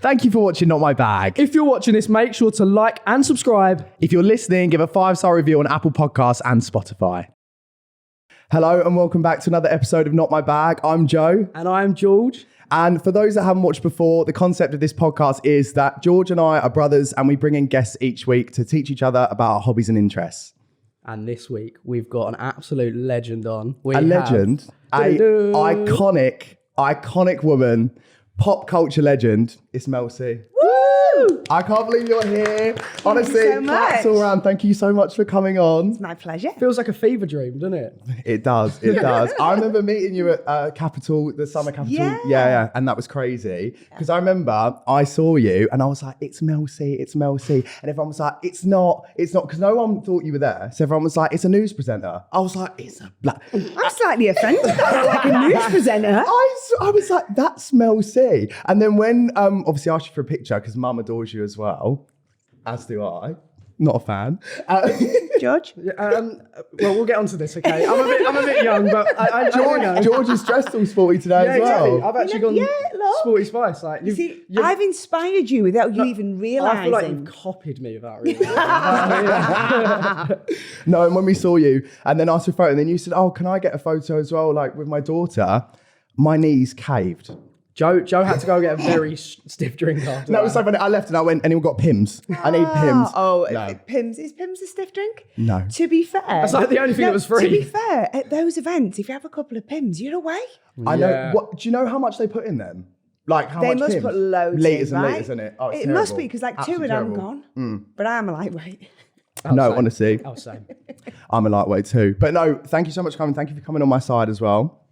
Thank you for watching Not My Bag. If you're watching this, make sure to like and subscribe. If you're listening, give a 5-star review on Apple Podcasts and Spotify. Hello and welcome back to another episode of Not My Bag. I'm Joe. And I'm George. And for those that haven't watched before, the concept of this podcast is that George and I are brothers and we bring in guests each week to teach each other about our hobbies and interests. And this week, we've got an absolute legend on. Legend? An iconic woman, pop culture legend. It's Mel C. Woo! I can't believe you're here. Honestly, so claps much. all around. Thank you so much for coming on. It's my pleasure. Feels like a fever dream, doesn't it? It does. I remember meeting you at Capital, the summer Capital. Yeah. And that was crazy. Because I remember I saw you and I was like, it's Mel C, it's Mel C. And everyone was like, it's not. Because no one thought you were there. So everyone was like, it's a news presenter. I was like, it's a black. I'm slightly offended. That's like a news presenter. I was like, that's Mel C. And then when, obviously I asked you for a picture because Mum adores you as well, as do I. Not a fan. George? Well, we'll get onto this, okay? I'm a bit young, but I know. George is dressed all sporty today as well. Exactly. I've actually gone sporty spice. Like, I've inspired you without you even realising. I feel like you've copied me without realising. No, and when we saw you, and then asked for a photo, and then you said, oh, can I get a photo as well, like with my daughter? My knees caved. Joe had to go get a very stiff drink after That was so funny. I left and I went, anyone got Pimm's? I need Pimm's. Oh, No. Pimm's. Is Pimm's a stiff drink? No. To be fair. That's like the only thing that was free. To be fair, at those events, if you have a couple of Pimm's, you're away. I know. Yeah. What? Do you know how much they put in them? Like how They much must Pimm's? put loads Litres in, and right? litres in it. Oh, it's It terrible. must be, because like Absolutely two and I'm terrible. gone. But I am a lightweight. No, same. honestly, Oh, same. I'm a lightweight too. But no, thank you so much for coming. Thank you for coming on my side as well.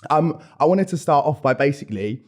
I wanted to start off by basically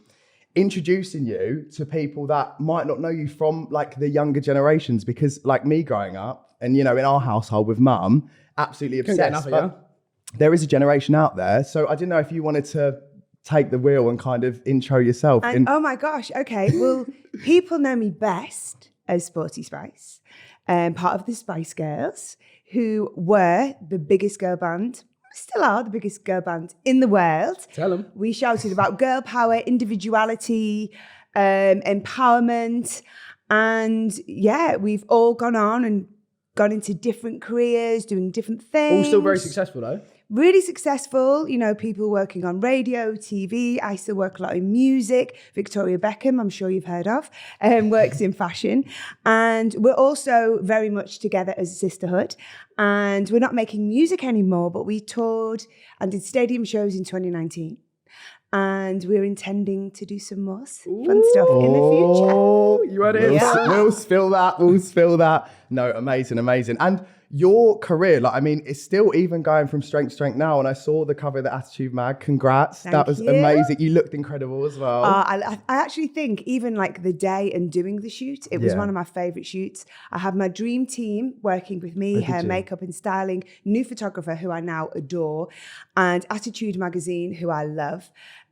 introducing you to people that might not know you from like the younger generations, because like me growing up and, you know, in our household with mum, absolutely Couldn't get obsessed. enough of But there is a generation out there. So I didn't know if you wanted to take the wheel and kind of intro yourself. And, oh my gosh, okay. Well, people know me best as Sporty Spice, part of the Spice Girls, who were the biggest girl band, still are the biggest girl band in the world. Tell them. We shouted about girl power, individuality, empowerment. And yeah, we've all gone on and gone into different careers, doing different things. All still very successful, though. Really successful, you know, people working on radio, TV. I still work a lot in music. Victoria Beckham, I'm sure you've heard of, works in fashion. And we're also very much together as a sisterhood. And we're not making music anymore, but we toured and did stadium shows in 2019. And we're intending to do some more fun stuff in the future. Oh, You heard it. We'll spill that. No, amazing. And your career, like, I mean, it's still even going from strength to strength now. And I saw the cover of the Attitude Mag. Congrats. That was you. amazing. You looked incredible as well. I actually think even like the day and doing the shoot, it was Yeah. one of my favourite shoots. I had my dream team working with me, hair, you? makeup and styling, new photographer who I now adore, and Attitude Magazine, who I love.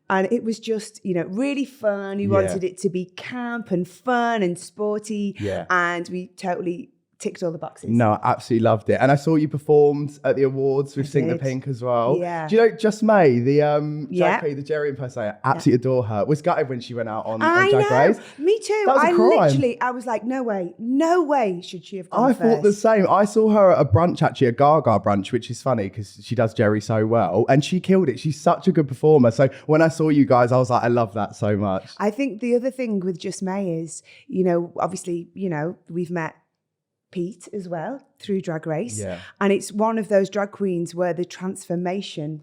And it was just, you know, really fun. We wanted it to be camp and fun and sporty. Yeah. And we totally ticked all the boxes. No, I absolutely loved it. And I saw you performed at the awards with Sing the did. Pink as well. Yeah. Do you know Just May, the Yeah. JP, the Jerry impersonator? Absolutely adore her. Was gutted when she went out on I Drag know. Race. Me too. That was a crime. I was like, no way should she have gone I first. thought the same. I saw her at a brunch, actually, a Gaga brunch, which is funny because she does Jerry so well. And she killed it. She's such a good performer. So when I saw you guys, I was like, I love that so much. I think the other thing with Just May is, you know, obviously, you know, we've met Pete as well through Drag Race. Yeah. And it's one of those drag queens where the transformation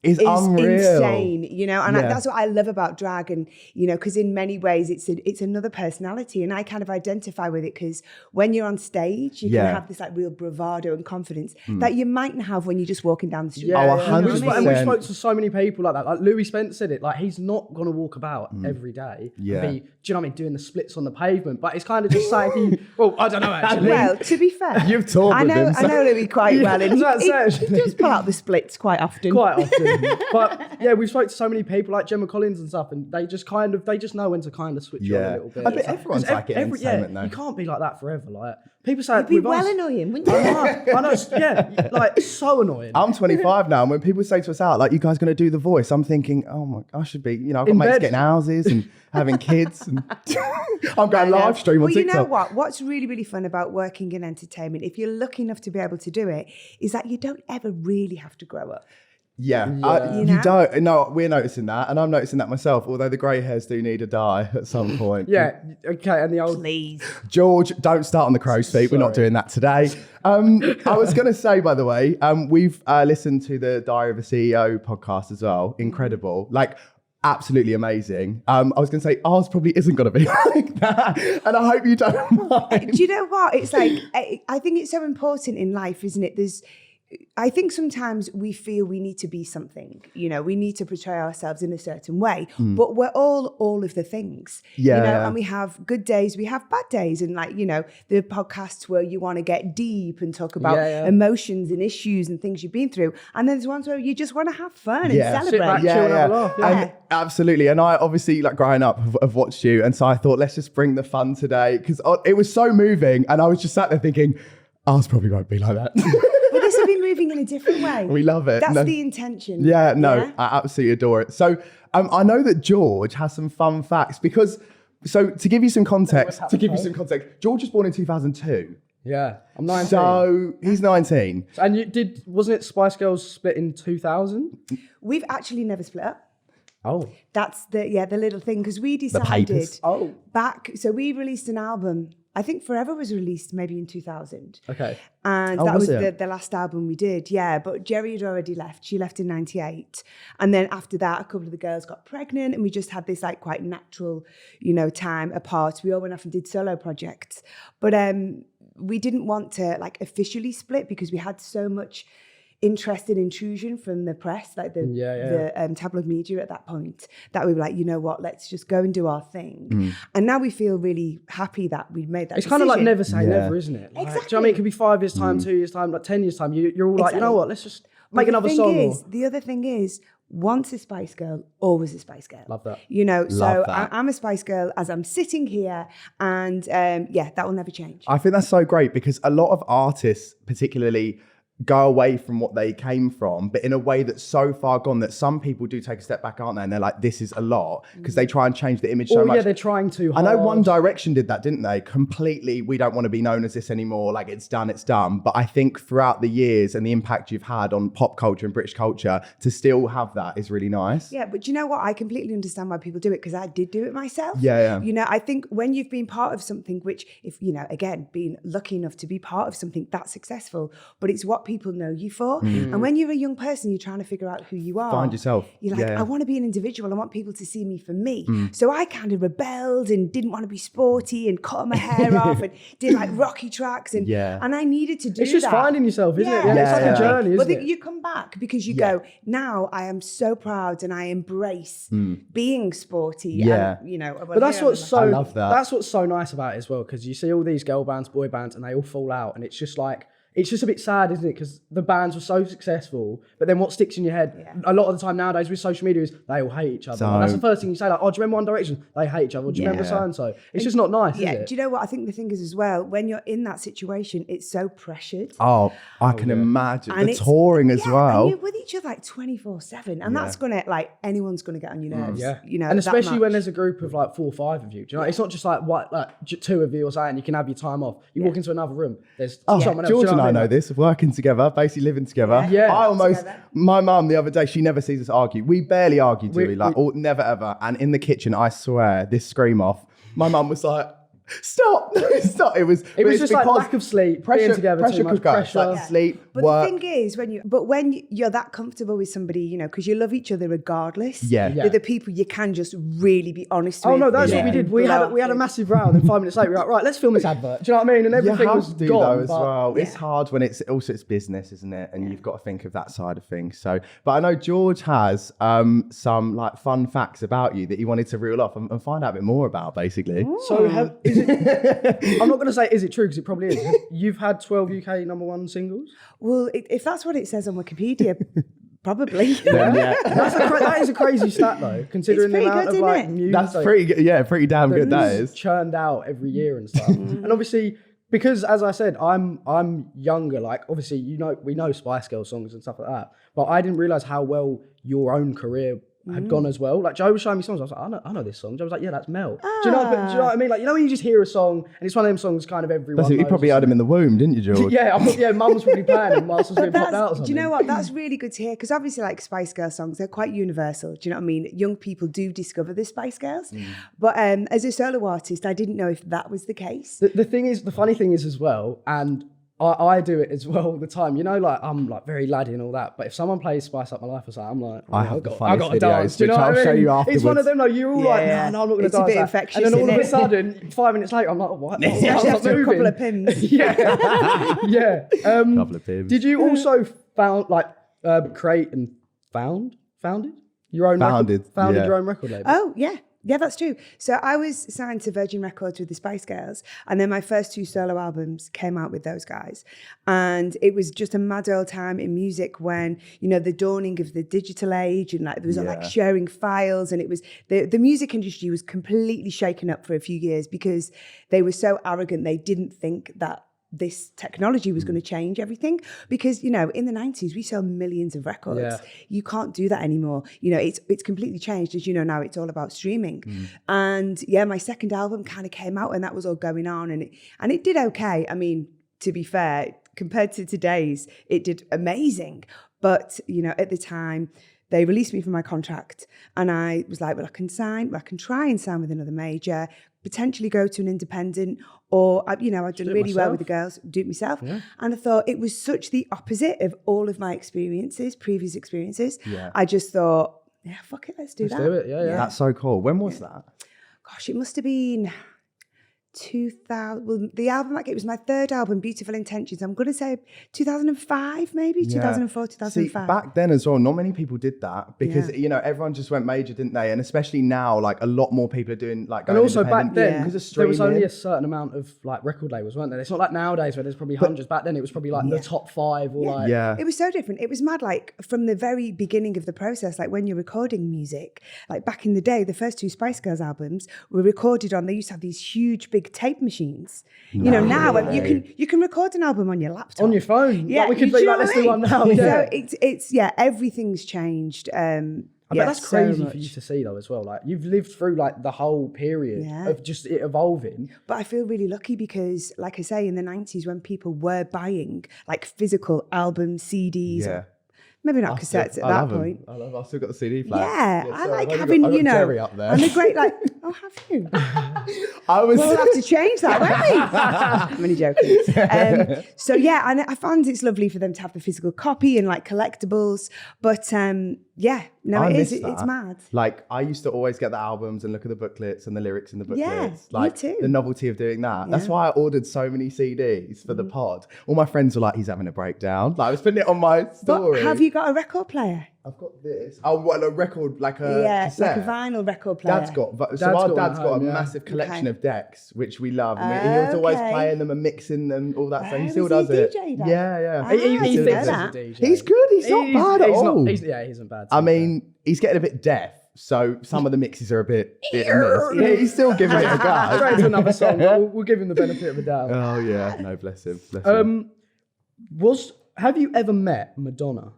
It's is unreal. insane, you know, and Yeah. that's what I love about drag. And, you know, because in many ways it's another personality, and I kind of identify with it because when you're on stage, you Yeah. can have this like real bravado and confidence that you mightn't have when you're just walking down the street. Oh, And 100%. we spoke to so many people like that. Like Louis Spence said it, like he's not going to walk about every day. Yeah. And be, do you know what I mean, doing the splits on the pavement. But it's kind of just like, well, I don't know actually. Well, to be fair, You've toured I with know, him, so- I know Louis quite well, and that's what I said. he does pull out the splits quite often. Quite often. But yeah, we've spoke to so many people like Gemma Collins and stuff, and they just know when to kind of switch on a little bit. I bet everyone's like it entertainment though. You can't be like that forever. Like people say, It'd be well annoying, wouldn't you? I know, yeah, like so annoying. I'm 25 now, and when people say to us out, like, you guys going to do The Voice, I'm thinking, oh my, I should be, I've got In mates bed. getting houses and having kids, and I'm going live stream on well, TikTok. you know what? What's really, really fun about working in entertainment, if you're lucky enough to be able to do it, is that you don't ever really have to grow up. Yeah, You you know? don't. No, we're noticing that, and I'm noticing that myself. Although the grey hairs do need a dye at some point. Yeah, okay, and the old Please. George, don't start on the crow's feet. We're not Sorry. doing that today. I was going to say, by the way, we've listened to the Diary of a CEO podcast as well. Incredible, like absolutely amazing. I was going to say ours probably isn't going to be like that, and I hope you don't mind. Do you know what? It's like, I think it's so important in life, isn't it? I think sometimes we feel we need to be something, we need to portray ourselves in a certain way, but we're all of the things, Yeah. and we have good days, we have bad days. And like, the podcasts where you want to get deep and talk about emotions and issues and things you've been through. And then there's ones where you just want to have fun and celebrate. Sit back, chill, and have a laugh. Yeah. And absolutely. And I obviously, like, growing up, have watched you. And so I thought, let's just bring the fun today, because it was so moving. And I was just sat there thinking, ours probably won't be like that. But this will be moving in a different way. We love it. That's the intention. Yeah, no, I absolutely adore it. So I know that George has some fun facts, because, so to give you some context, George was born in 2002. Yeah, I'm 19. So he's 19. And wasn't it Spice Girls split in 2000? We've actually never split up. Oh. That's the little thing, because we decided papers. back, so we released an album. I think Forever was released maybe in 2000. Okay. And that was the last album we did, yeah. But Jerry had already left. She left in 98. And then after that, a couple of the girls got pregnant, and we just had this like quite natural, time apart. We all went off and did solo projects. But we didn't want to like officially split, because we had so much interested intrusion from the press, like the tabloid media at that point, that we were like, you know what, let's just go and do our thing. And now we feel really happy that we made that It's decision. kind of like never say never, isn't it? Like, Exactly. do you know what I mean? It could be 5 years' time, 2 years' time, like 10 years' time. You're all like, you know what, let's just make another song. The other thing is, once a Spice Girl, always a Spice Girl. Love that. So that. I'm a Spice Girl as I'm sitting here, and that will never change. I think that's so great, because a lot of artists particularly go away from what they came from, but in a way that's so far gone that some people do take a step back, aren't they? And they're like, this is a lot, because they try and change the image so much. Yeah, they're trying to. I know One Direction did that, didn't they? Completely, we don't want to be known as this anymore. Like, it's done. But I think throughout the years and the impact you've had on pop culture and British culture, to still have that is really nice. Yeah, but you know what? I completely understand why people do it, because I did do it myself. Yeah. I think when you've been part of something, which, if again, being lucky enough to be part of something that's successful, but it's what people know you for. And when you're a young person, you're trying to figure out who you are. Find yourself. You're like, I want to be an individual. I want people to see me for me. So I kind of rebelled and didn't want to be sporty and cut my hair off and did like rocky tracks. And I needed to do that. It's just finding yourself, isn't it? Yeah, It's like a journey, isn't it? But you come back because you go, now I am so proud and I embrace being sporty. Yeah. And, But that's what's so I love that. That's what's so nice about it as well, because you see all these girl bands, boy bands, and they all fall out, and it's just a bit sad, isn't it? Because the bands were so successful, but then what sticks in your head a lot of the time nowadays with social media is they all hate each other. And that's the first thing you say, like, oh, do you remember One Direction? They hate each other. Do you remember so-and-so? It's just not nice, is it? Do you know what? I think the thing is as well, when you're in that situation, it's so pressured. Oh, I can imagine. And the it's- touring as well. And you're with each other like 24/7. And that's going to, like, anyone's going to get on your nerves. Yeah. that And especially when much. there's a group of like 4 or 5 of you. Do you know? It's not just like 2 of you or something, you can have your time off. You walk into another room, there's someone else. George do you know and what I mean? know this, working together, basically living together. Yeah. I almost, Together. my mum the other day, she never sees us argue. We barely argue, do we? Like, never ever. And in the kitchen, I swear, this scream off, my mum was like, stop, stop. It was just like lack of sleep, being together too much, pressure. Like sleep, But work. the thing is, when you're that comfortable with somebody, because you love each other regardless. Yeah. They're the people you can just really be honest with. Oh no, that's what we did. We had a massive row, and then 5 minutes later, we were like, right, let's film this advert. Do you know what I mean? And You everything have was to do gone. though as well. It's hard when it's business, isn't it? And you've got to think of that side of things. So, but I know George has some like fun facts about you that he wanted to reel off and find out a bit more about, basically. So is it? I'm not going to say is it true, because it probably is. You've had 12 UK #1 singles. Well, if that's what it says on Wikipedia, Probably. Yeah. That is a crazy stat though, considering the pretty amount good, of like isn't it? music That's pretty good. Yeah, pretty damn good. That is. churned out every year and stuff. And obviously, because as I said, I'm younger. Like obviously, we know Spice Girls songs and stuff like that, but I didn't realize how well your own career had gone as well. Like Joe was showing me songs, I was like, I know this song. Joe was like, yeah, that's Mel. Do you know what I mean? Like, you know when you just hear a song and it's one of them songs kind of everyone knows. You probably had him in the womb, didn't you, George? Yeah, Mum was probably playing him whilst I was being popped out or something. Do you know what? That's really good to hear because obviously, like Spice Girl songs, they're quite universal. Do you know what I mean? Young people do discover the Spice Girls, but as a solo artist, I didn't know if that was the case. The funny thing is as well, and I do it as well all the time. You know, like I'm like very laddie and all that, but if someone plays Spice Up My Life or something, I'm like, I have the I funniest got to videos, dance. Do you know which what I I'll mean? show you afterwards. It's one of them. Like you're all like, no, I'm not going to It's dance. a bit that. infectious, And then all of a isn't it? sudden, 5 minutes later, I'm like, oh, what? You actually have to do a couple of moving. pins. Yeah. Couple of pins. Did you also create and founded your own Founded your own record label? Oh, yeah. Yeah, that's true. So I was signed to Virgin Records with the Spice Girls, and then my first 2 solo albums came out with those guys. And it was just a mad old time in music when, you know, the dawning of the digital age and like there was like sharing files, and it was the music industry was completely shaken up for a few years because they were so arrogant. They didn't think that this technology was going to change everything because, you know, in the 90s, we sold millions of records. Yeah. You can't do that anymore. You know, it's completely changed. As you know, now it's all about streaming. And yeah, my second album kind of came out and that was all going on and it did okay. I mean, to be fair, compared to today's, it did amazing. But, you know, at the time, they released me from my contract and I was like, well, I can try and sign with another major, potentially go to an independent, or, you know, I've done really well with the girls, do it myself. Yeah. And I thought it was such the opposite of all of my previous experiences. Yeah. I just thought, yeah, fuck it, let's do that. Let's do it, yeah. That's so cool. When was that? Gosh, it must have been 2000. Well, the album, like it was my third album, Beautiful Intentions. I'm going to say 2005, maybe 2004, 2005. See, back then as well, not many people did that because you know everyone just went major, didn't they? And especially now, like a lot more people are doing like. And also back then, because of there streaming, was only a certain amount of like record labels, weren't there? It's not like nowadays where there's probably hundreds. Back then, it was probably like the top 5 or like. Yeah, it was so different. It was mad. Like from the very beginning of the process, like when you're recording music, like back in the day, the first 2 Spice Girls albums were recorded on. They used to have these huge, big tape machines. You know, now you can record an album on your laptop, on your phone. Yeah, like we could be like, let's do one now. So it's everything's changed. I bet that's crazy for you to see though as well. Like you've lived through like the whole period of just it evolving. But I feel really lucky because, like I say, in the 90s when people were buying like physical albums, CDs. Yeah. Maybe not cassettes at that point. I've still got the CD player. Yeah, I like having, you know, Jerry up there. and a great like, oh, have you? We'll have to change that, won't we? I'm only joking. So yeah, and I found it's lovely for them to have the physical copy and like collectibles. But yeah, no, it's mad. Like I used to always get the albums and look at the booklets and the lyrics in the booklets. Yeah, like me too. The novelty of doing that. That's why I ordered so many CDs for the pod. All my friends were like, he's having a breakdown. Like I was putting it on my story. But have you got a record player? I've got this. Oh, what, a record, like a cassette? Like a vinyl record player. Our dad's got a massive collection of decks, which we love. And he was always playing them and mixing and all that. So he still does it. Yeah. He thinks he's a DJ. He's good. He's not bad at all. He isn't bad. I mean, he's getting a bit deaf. So some of the mixes are a bit hit and miss. Yeah, he's still giving it a go. Straight to another song. We'll give him the benefit of the doubt. Oh yeah, no, bless him. Have you ever met Madonna?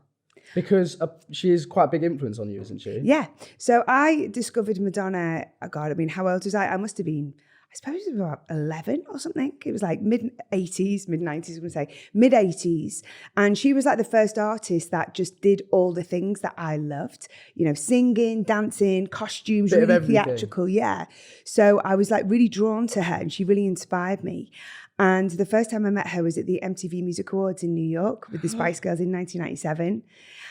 Because she is quite a big influence on you, isn't she? Yeah. So I discovered Madonna, God, I mean, how old was I? I must have been, I suppose it was about 11 or something. It was like mid-90s, I'm going to say, mid-80s. And she was like the first artist that just did all the things that I loved. You know, singing, dancing, costumes, really theatrical. Yeah. So I was like really drawn to her and she really inspired me. And the first time I met her was at the MTV Music Awards in New York with the Spice Girls in 1997.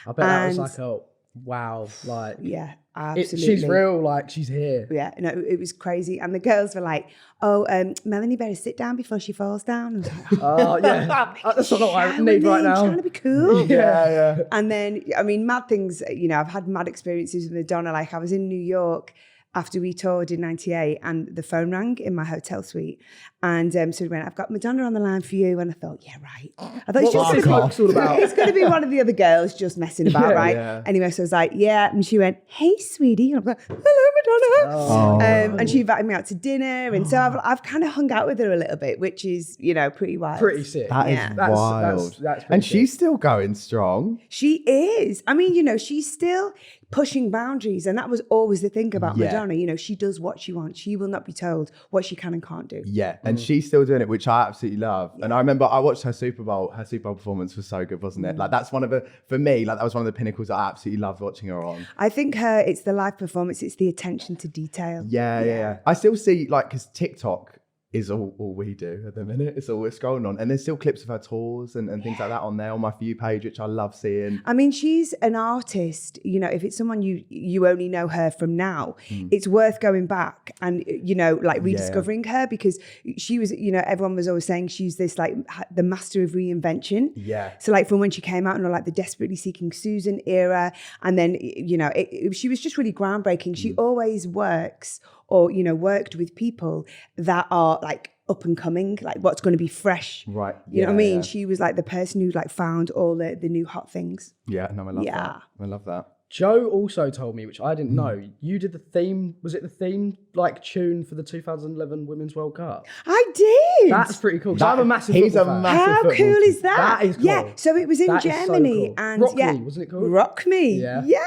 I bet that was like, oh, wow. Like, yeah, absolutely. She's real, like, she's here. Yeah, no, it was crazy. And the girls were like, oh, Melanie better sit down before she falls down. I was like, oh, yeah. That's not what I need right now. I'm trying to be cool. Yeah. And then, I mean, mad things, you know, I've had mad experiences with Madonna. Like, I was in New York after we toured in 98 and the phone rang in my hotel suite. And so we went, I've got Madonna on the line for you. And I thought, yeah, right. I thought it's going to be one of the other girls just messing about, right? Yeah. Anyway, so I was like, yeah. And she went, hey, sweetie. And I'm like, hello, Madonna. Oh. And she invited me out to dinner. And so I've kind of hung out with her a little bit, which is, pretty wild. Pretty sick. That is wild. That's and she's still going strong. She is. I mean, she's still pushing boundaries. And that was always the thing about Madonna. She does what she wants. She will not be told what she can and can't do. Yeah. And she's still doing it, which I absolutely love. Yeah. And I remember I watched her Super Bowl. Her Super Bowl performance was so good, wasn't it? Like that's for me, that was one of the pinnacles that I absolutely loved watching her on. I think it's the live performance. It's the attention to detail. Yeah. I still see because TikTok is all we do at the minute. It's all we're scrolling on. And there's still clips of her tours and things like that on there on my For You page, which I love seeing. I mean, she's an artist. If it's someone you only know her from now, it's worth going back and, rediscovering her because she was, everyone was always saying she's this the master of reinvention. Yeah. So from when she came out in the Desperately Seeking Susan era, and then, she was just really groundbreaking. She always works or, worked with people that are up and coming, what's going to be fresh. Right. You know what I mean? Yeah. She was the person who found all the new hot things. Yeah, no, I love that. I love that. Joe also told me, which I didn't know, you did the theme, was it the theme tune for the 2011 Women's World Cup? I did. That's pretty cool. I'm a massive football fan. How cool is that? That is cool. Yeah, so it was in Germany. So cool. And Rock Me, wasn't it called? Rock Me. Yeah,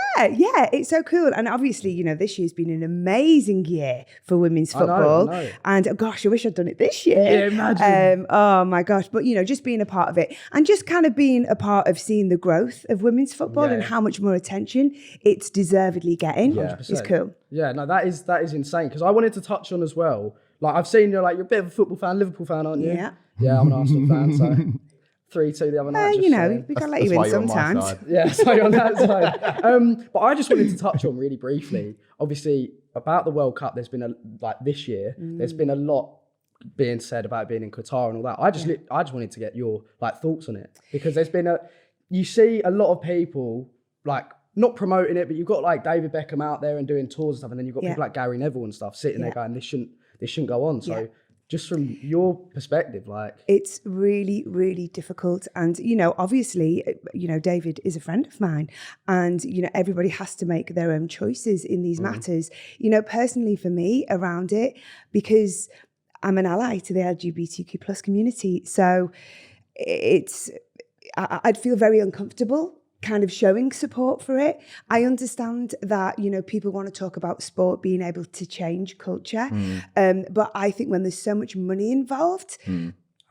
it's so cool. And obviously, this year's been an amazing year for women's football. I know. And gosh, I wish I'd done it this year. Yeah, imagine. Oh my gosh. But, just being a part of it and just kind of being a part of seeing the growth of women's football and how much more attention it's deservedly getting. Yeah. It's cool. Yeah, no, that is insane. Because I wanted to touch on as well. I've seen you're a bit of a football fan, Liverpool fan, aren't you? Yeah. Yeah, I'm an Arsenal fan, so 3-2 the other night. We gotta let you in sometimes. Yeah, so you're on that side. But I just wanted to touch on really briefly, obviously, about the World Cup. There's been this year, there's been a lot being said about being in Qatar and all that. I just wanted to get your thoughts on it because there's been you see a lot of people not promoting it, but you've got David Beckham out there and doing tours and stuff, and then you've got people like Gary Neville and stuff sitting there going, this shouldn't go on. So just from your perspective, it's really, really difficult. And, obviously, David is a friend of mine and, everybody has to make their own choices in these matters. Personally for me around it, because I'm an ally to the LGBTQ plus community. So I'd feel very uncomfortable kind of showing support for it. I understand that, people want to talk about sport being able to change culture. But I think when there's so much money involved,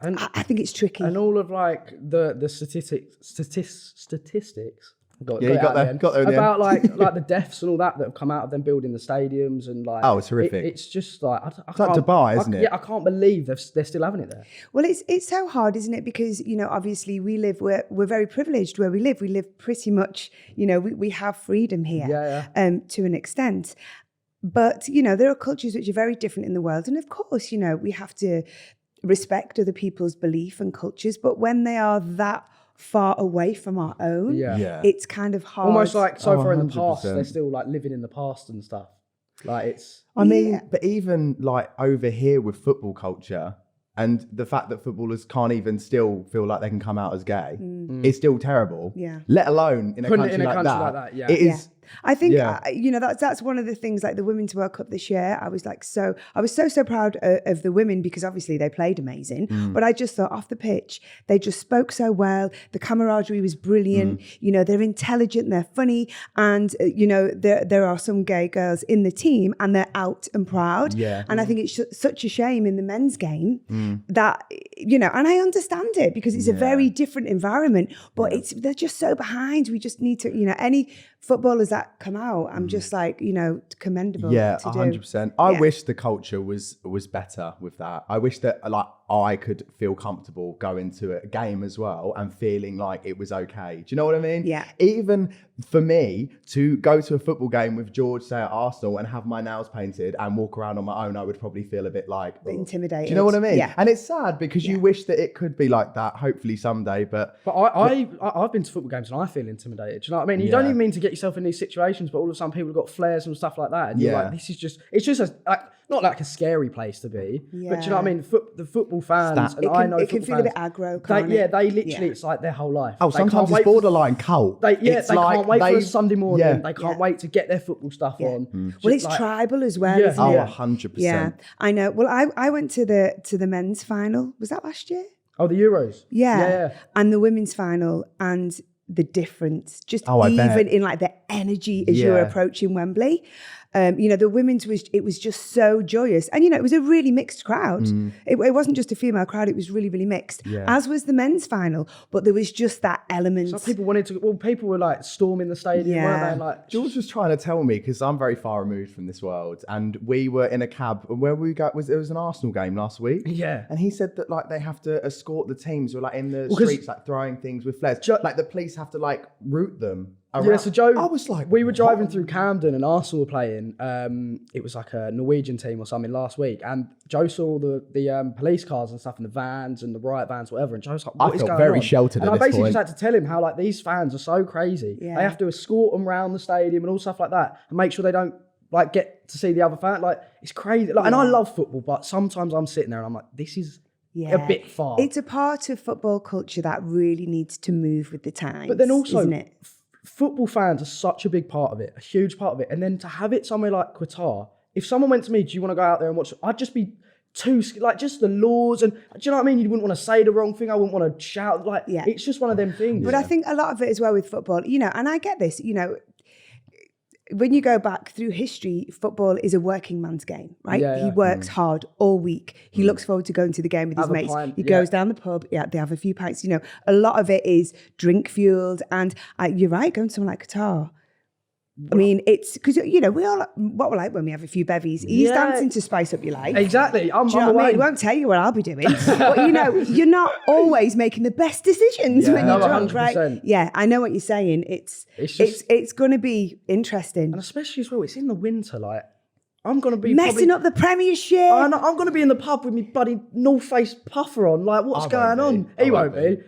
I think it's tricky. And all of the statistics. Got there about like the deaths and all that have come out of them building the stadiums and it's horrific. It's just it's like Dubai, isn't it? Yeah, I can't believe they're still having it there. Well, it's so hard, isn't it? Because obviously we're very privileged where we live. We live pretty much, we have freedom here, to an extent. But there are cultures which are very different in the world, and of course, we have to respect other people's belief and cultures. But when they are that far away from our own, it's kind of hard. Almost so far in the past, they're still living in the past and stuff. But even over here with football culture and the fact that footballers can't even still feel like they can come out as gay is still terrible. Yeah. Let alone in a country like that. Yeah. It is. I think that's one of the things. The Women's World Cup this year, I was so proud of the women because obviously they played amazing. But I just thought off the pitch they just spoke so well. The camaraderie was brilliant. They're intelligent, they're funny, and there are some gay girls in the team and they're out and proud. Yeah. And I think it's such a shame in the men's game that and I understand it because it's a very different environment. But they're just so behind. We just need to any footballers that come out, I'm just commendable. Yeah, to 100%. I wish the culture was better with that. I wish that I could feel comfortable going to a game as well and feeling like it was okay. Do you know what I mean? Yeah. Even for me to go to a football game with George, say at Arsenal, and have my nails painted and walk around on my own, I would probably feel a bit intimidated. Do you know what I mean? Yeah. And it's sad because you wish that it could be like that, hopefully someday. But I've been to football games and I feel intimidated. Do you know what I mean? You don't even mean to get yourself in these situations, but all of a sudden people have got flares and stuff like that. And you're like, this is just, it's just not like a scary place to be, but do you know what I mean? The football fans, it can feel a bit aggro, can't it? They literally, it's like their whole life. Oh, sometimes it's borderline cult. They can't wait for a Sunday morning. They can't wait to get their football stuff on. Well, it's tribal as well, isn't it? 100%. Yeah, I know. Well, I went to the men's final. Was that last year? Oh, the Euros. Yeah. And the women's final, and the difference, just even in like the energy as you were approaching Wembley. The women's it was just so joyous. And, it was a really mixed crowd. It wasn't just a female crowd, it was really, really mixed, as was the men's final. But there was just that element. So people were like storming the stadium, weren't they? Like, George was trying to tell me, because I'm very far removed from this world, and we were in a cab, and where we got it was an Arsenal game last week. Yeah. And he said that like they have to escort the teams who are like in the streets, like throwing things with flares. Like the police have to like route them around. Yeah, so Joe, I was like, we were driving through Camden and Arsenal were playing. It was like a Norwegian team or something last week, and Joe saw all the police cars and stuff, and the vans and the riot vans, whatever. And Joe was like, "What is going on?" I felt very sheltered. And I basically just had to tell him how like these fans are so crazy. Yeah. They have to escort them around the stadium and all stuff like that, and make sure they don't like get to see the other fan. Like, it's crazy. Like, and I love football, but sometimes I'm sitting there and I'm like, this is a bit far. It's a part of football culture that really needs to move with the times. But then also, isn't it? Football fans are such a big part of it, a huge part of it. And then to have it somewhere like Qatar, if someone went to me, do you want to go out there and watch? I'd just be too, like, just the laws. And do you know what I mean? You wouldn't want to say the wrong thing. I wouldn't want to shout. Like, it's just one of them things. But I think a lot of it as well with football, and I get this, when you go back through history, football is a working man's game, right? Yeah, yeah. He works hard all week. He looks forward to going to the game with his mates. He goes down the pub. Yeah, they have a few pints. A lot of it is drink fueled. And you're right, going to somewhere like Qatar. I mean, it's because, we all, what we're like when we have a few bevies, he's dancing to spice up your life. Exactly. I'm what I mean? He won't tell you what I'll be doing. But, you're not always making the best decisions when you're drunk, 100%. right? Yeah, I know what you're saying. It's going to be interesting. And especially as well, it's in the winter, like, I'm going to be messing up the Premiership. I'm going to be in the pub with my buddy North Face puffer on. Like, what's going on? He won't be.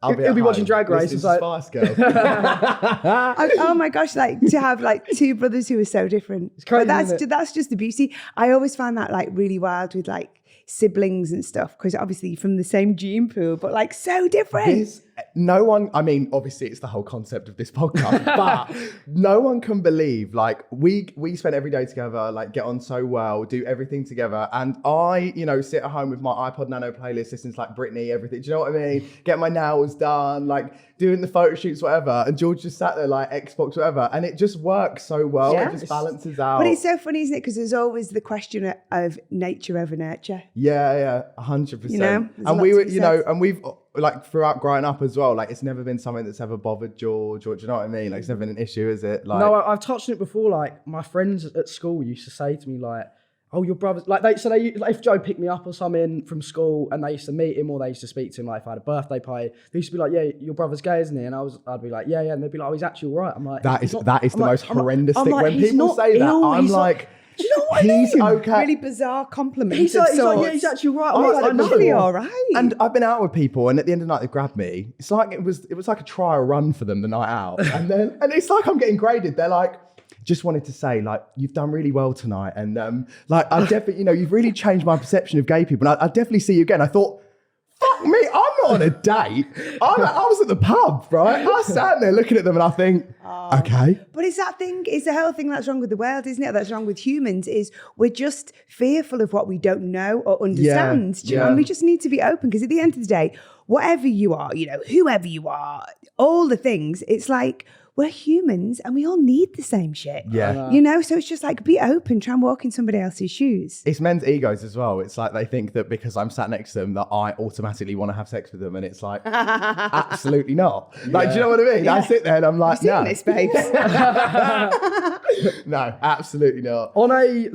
He'll be watching Drag Race. It's like, Spice Girl. Oh my gosh, like to have like two brothers who are so different. It's crazy, but that's just the beauty. I always find that like really wild with like siblings and stuff, because obviously from the same gene pool, but like so different. No one, I mean, obviously it's the whole concept of this podcast, but no one can believe, like, we spend every day together, like, get on so well, do everything together. And I, sit at home with my iPod Nano playlist, listening to like Britney, everything. Do you know what I mean? Get my nails done, like doing the photo shoots, whatever. And George just sat there like Xbox, whatever. And it just works so well. Yeah. It just balances out. But it's so funny, isn't it? Because there's always the question of nature over nurture. Yeah, 100%. And we were, and we've, like, throughout growing up as well, like, it's never been something that's ever bothered George, or do you know what I mean? Like, it's never been an issue, is it? Like, no, I've touched on it before. Like, my friends at school used to say to me, like, "Oh, your brother's," like, if Joe picked me up or something from school, and they used to meet him, or they used to speak to him, like, if I had a birthday party, they used to be like, "Yeah, your brother's gay, isn't he?" And I'd be like, "Yeah," and they'd be like, "Oh, he's actually all right." I'm like, that is the most horrendous thing. When people say that, I'm like, do you know what I mean? He's okay. Really bizarre compliment. He's like, yeah, he's actually right. I'm like, I'm really all right. And I've been out with people, and at the end of the night, they grabbed me. It's like it was like a trial run for them the night out, and it's like I'm getting graded. They're like, "Just wanted to say, like, you've done really well tonight, and like, I definitely, you've really changed my perception of gay people. And I definitely see you again." I thought, fuck me, I'm not on a date. I was at the pub, right? I was sat there looking at them, and I think, okay. But it's the whole thing that's wrong with the world, isn't it? That's wrong with humans, is we're just fearful of what we don't know or understand. And we just need to be open, because at the end of the day, whatever you are, whoever you are, all the things, it's like, we're humans and we all need the same shit. Yeah. So it's just like, be open, try and walk in somebody else's shoes. It's men's egos as well. It's like they think that because I'm sat next to them that I automatically want to have sex with them. And it's like, absolutely not. Like, do you know what I mean? Yeah. I sit there and I'm like, no. This, babes. No, absolutely not. On a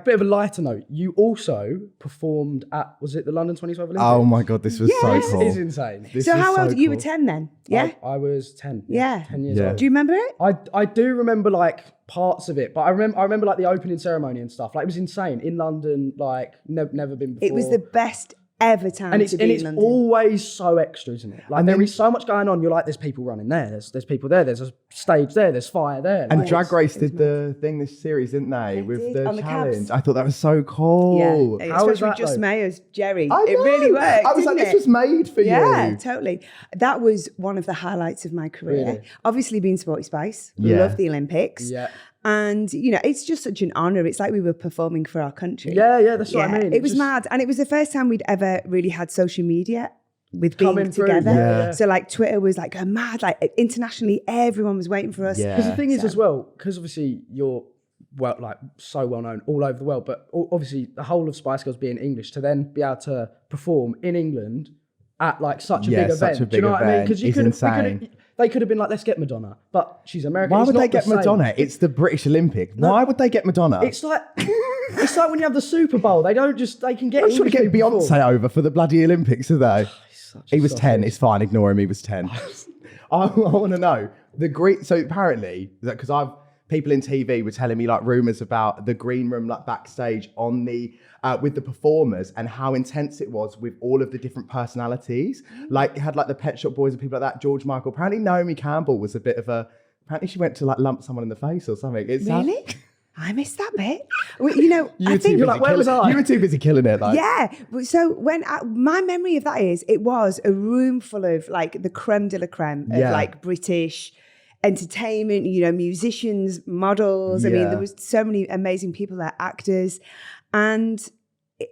bit of a lighter note, you also performed at, was it the London 2012 Olympics? Oh my God, this was so cool. This is insane. So how old? You were 10 then? Yeah? I was 10. Yeah. 10 years old. Do you remember it? I do remember like parts of it, but I remember like the opening ceremony and stuff. Like, it was insane in London. Like, never been before. It was the best ever time And it's to be in London. always so extra, isn't it? Like And there then- is so much going on. You're like, there's people running there. There's people there. There's a stage there. There's fire there. And Like, Drag Race did the thing this series, didn't they? With did, the on the challenge. cabs. I thought that was so cool. Yeah, How is especially that, Just though? Mayor's Jerry. I It know. really worked. I was like, didn't this it? was made for Yeah, you. totally. That was one of the highlights of my career. Really? Obviously, being Sporty Spice. Yeah. Love the Olympics. Yeah. And, you know, it's just such an honour. It's like we were performing for our country. Yeah, that's what I mean. It was just- mad. And it was the first time we'd ever really had social media with Coming being through, together. yeah. So like Twitter was like a mad, like internationally, everyone was waiting for us. Yeah. Because the thing is as well, because obviously you're so well known all over the world, but obviously the whole of Spice Girls being English, to then be able to perform in England at like such a Yeah, big such event. a Do big you know what I mean? event Because is insane. they could have been like, let's get Madonna, but she's American. Why It's would not they the get same. Madonna? It's the British Olympics. Why would they get Madonna? It's like when you have the Super Bowl. They can get They're trying to English get people Beyonce perform. over for the bloody Olympics, are they? He was 10. It's fine. Ignore him. He was 10. I want to know so apparently, because people in TV were telling me like rumors about the green room, like backstage on the with the performers and how intense it was with all of the different personalities. Like it had like the Pet Shop Boys and people like that. George Michael. Apparently Naomi Campbell was a bit of a. Apparently she went to like lump someone in the face or something. Really? I missed that bit. Well, you know, You I were, think too like, busy where was killing, I? you were too busy killing it. Like. Yeah. So my memory of that is it was a room full of like the creme de la creme of Yeah. like British entertainment, you know, musicians, models. I mean, Yeah. there was so many amazing people there, actors. And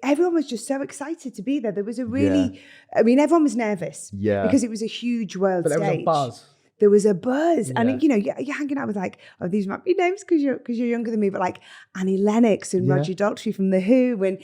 everyone was just so excited to be there. There was a really, I mean, everyone was nervous. Yeah. Because it was a huge world But there stage. was a buzz. There was a buzz, Yeah. and you know, you're hanging out with like, oh, these might be names because you're younger than me, but like Annie Lennox and Yeah. Roger Daltrey from The Who, and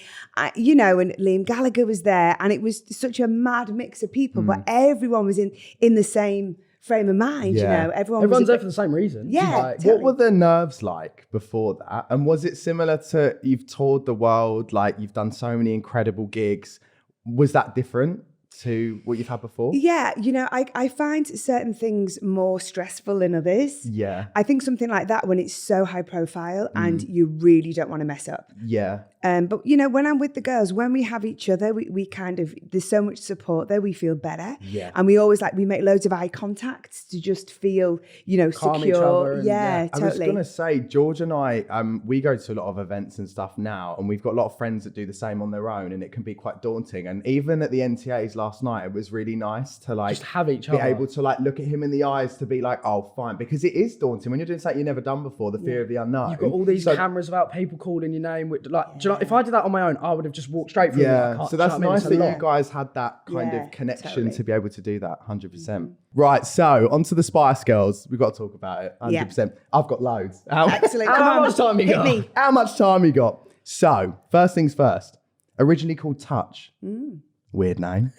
you know, and Liam Gallagher was there, and it was such a mad mix of people, but everyone was in the same frame of mind. Yeah. You know, Everyone's was there for the same reason. Yeah. Like, Totally. What were the nerves like before that? And was it similar to you've toured the world, like you've done so many incredible gigs? Was that different to what you've had before? Yeah, you know, I find certain things more stressful than others. Yeah. I think something like that when it's so high profile and you really don't want to mess up. Yeah. But you know, when I'm with the girls, when we have each other, we kind of, there's so much support there, we feel better. Yeah. And we always we make loads of eye contact to just feel, you know, Calm each secure. other and, Yeah, I was totally. gonna say, George and I, we go to a lot of events and stuff now, and we've got a lot of friends that do the same on their own, and it can be quite daunting. And even at the NTAs last night, it was really nice to like Just have each be other. able to like look at him in the eyes to be like, oh, fine, because it is daunting when you're doing something you've never done before, the fear of the unknown. You've got all these So- cameras about people calling your name. With, like, do you know, if I did that on my own, I would have just walked straight through. Yeah, Like, so do you know that's what I mean? nice It's a that lot. you guys had that kind Yeah, of connection totally. to be able to do that, 100%. Right, so onto the Spice Girls. We've got to talk about it, 100%. I've got loads. Excellent. How Come on, much time you hit got? me. How much time you got? So, first things first. Originally called Touch. Weird name.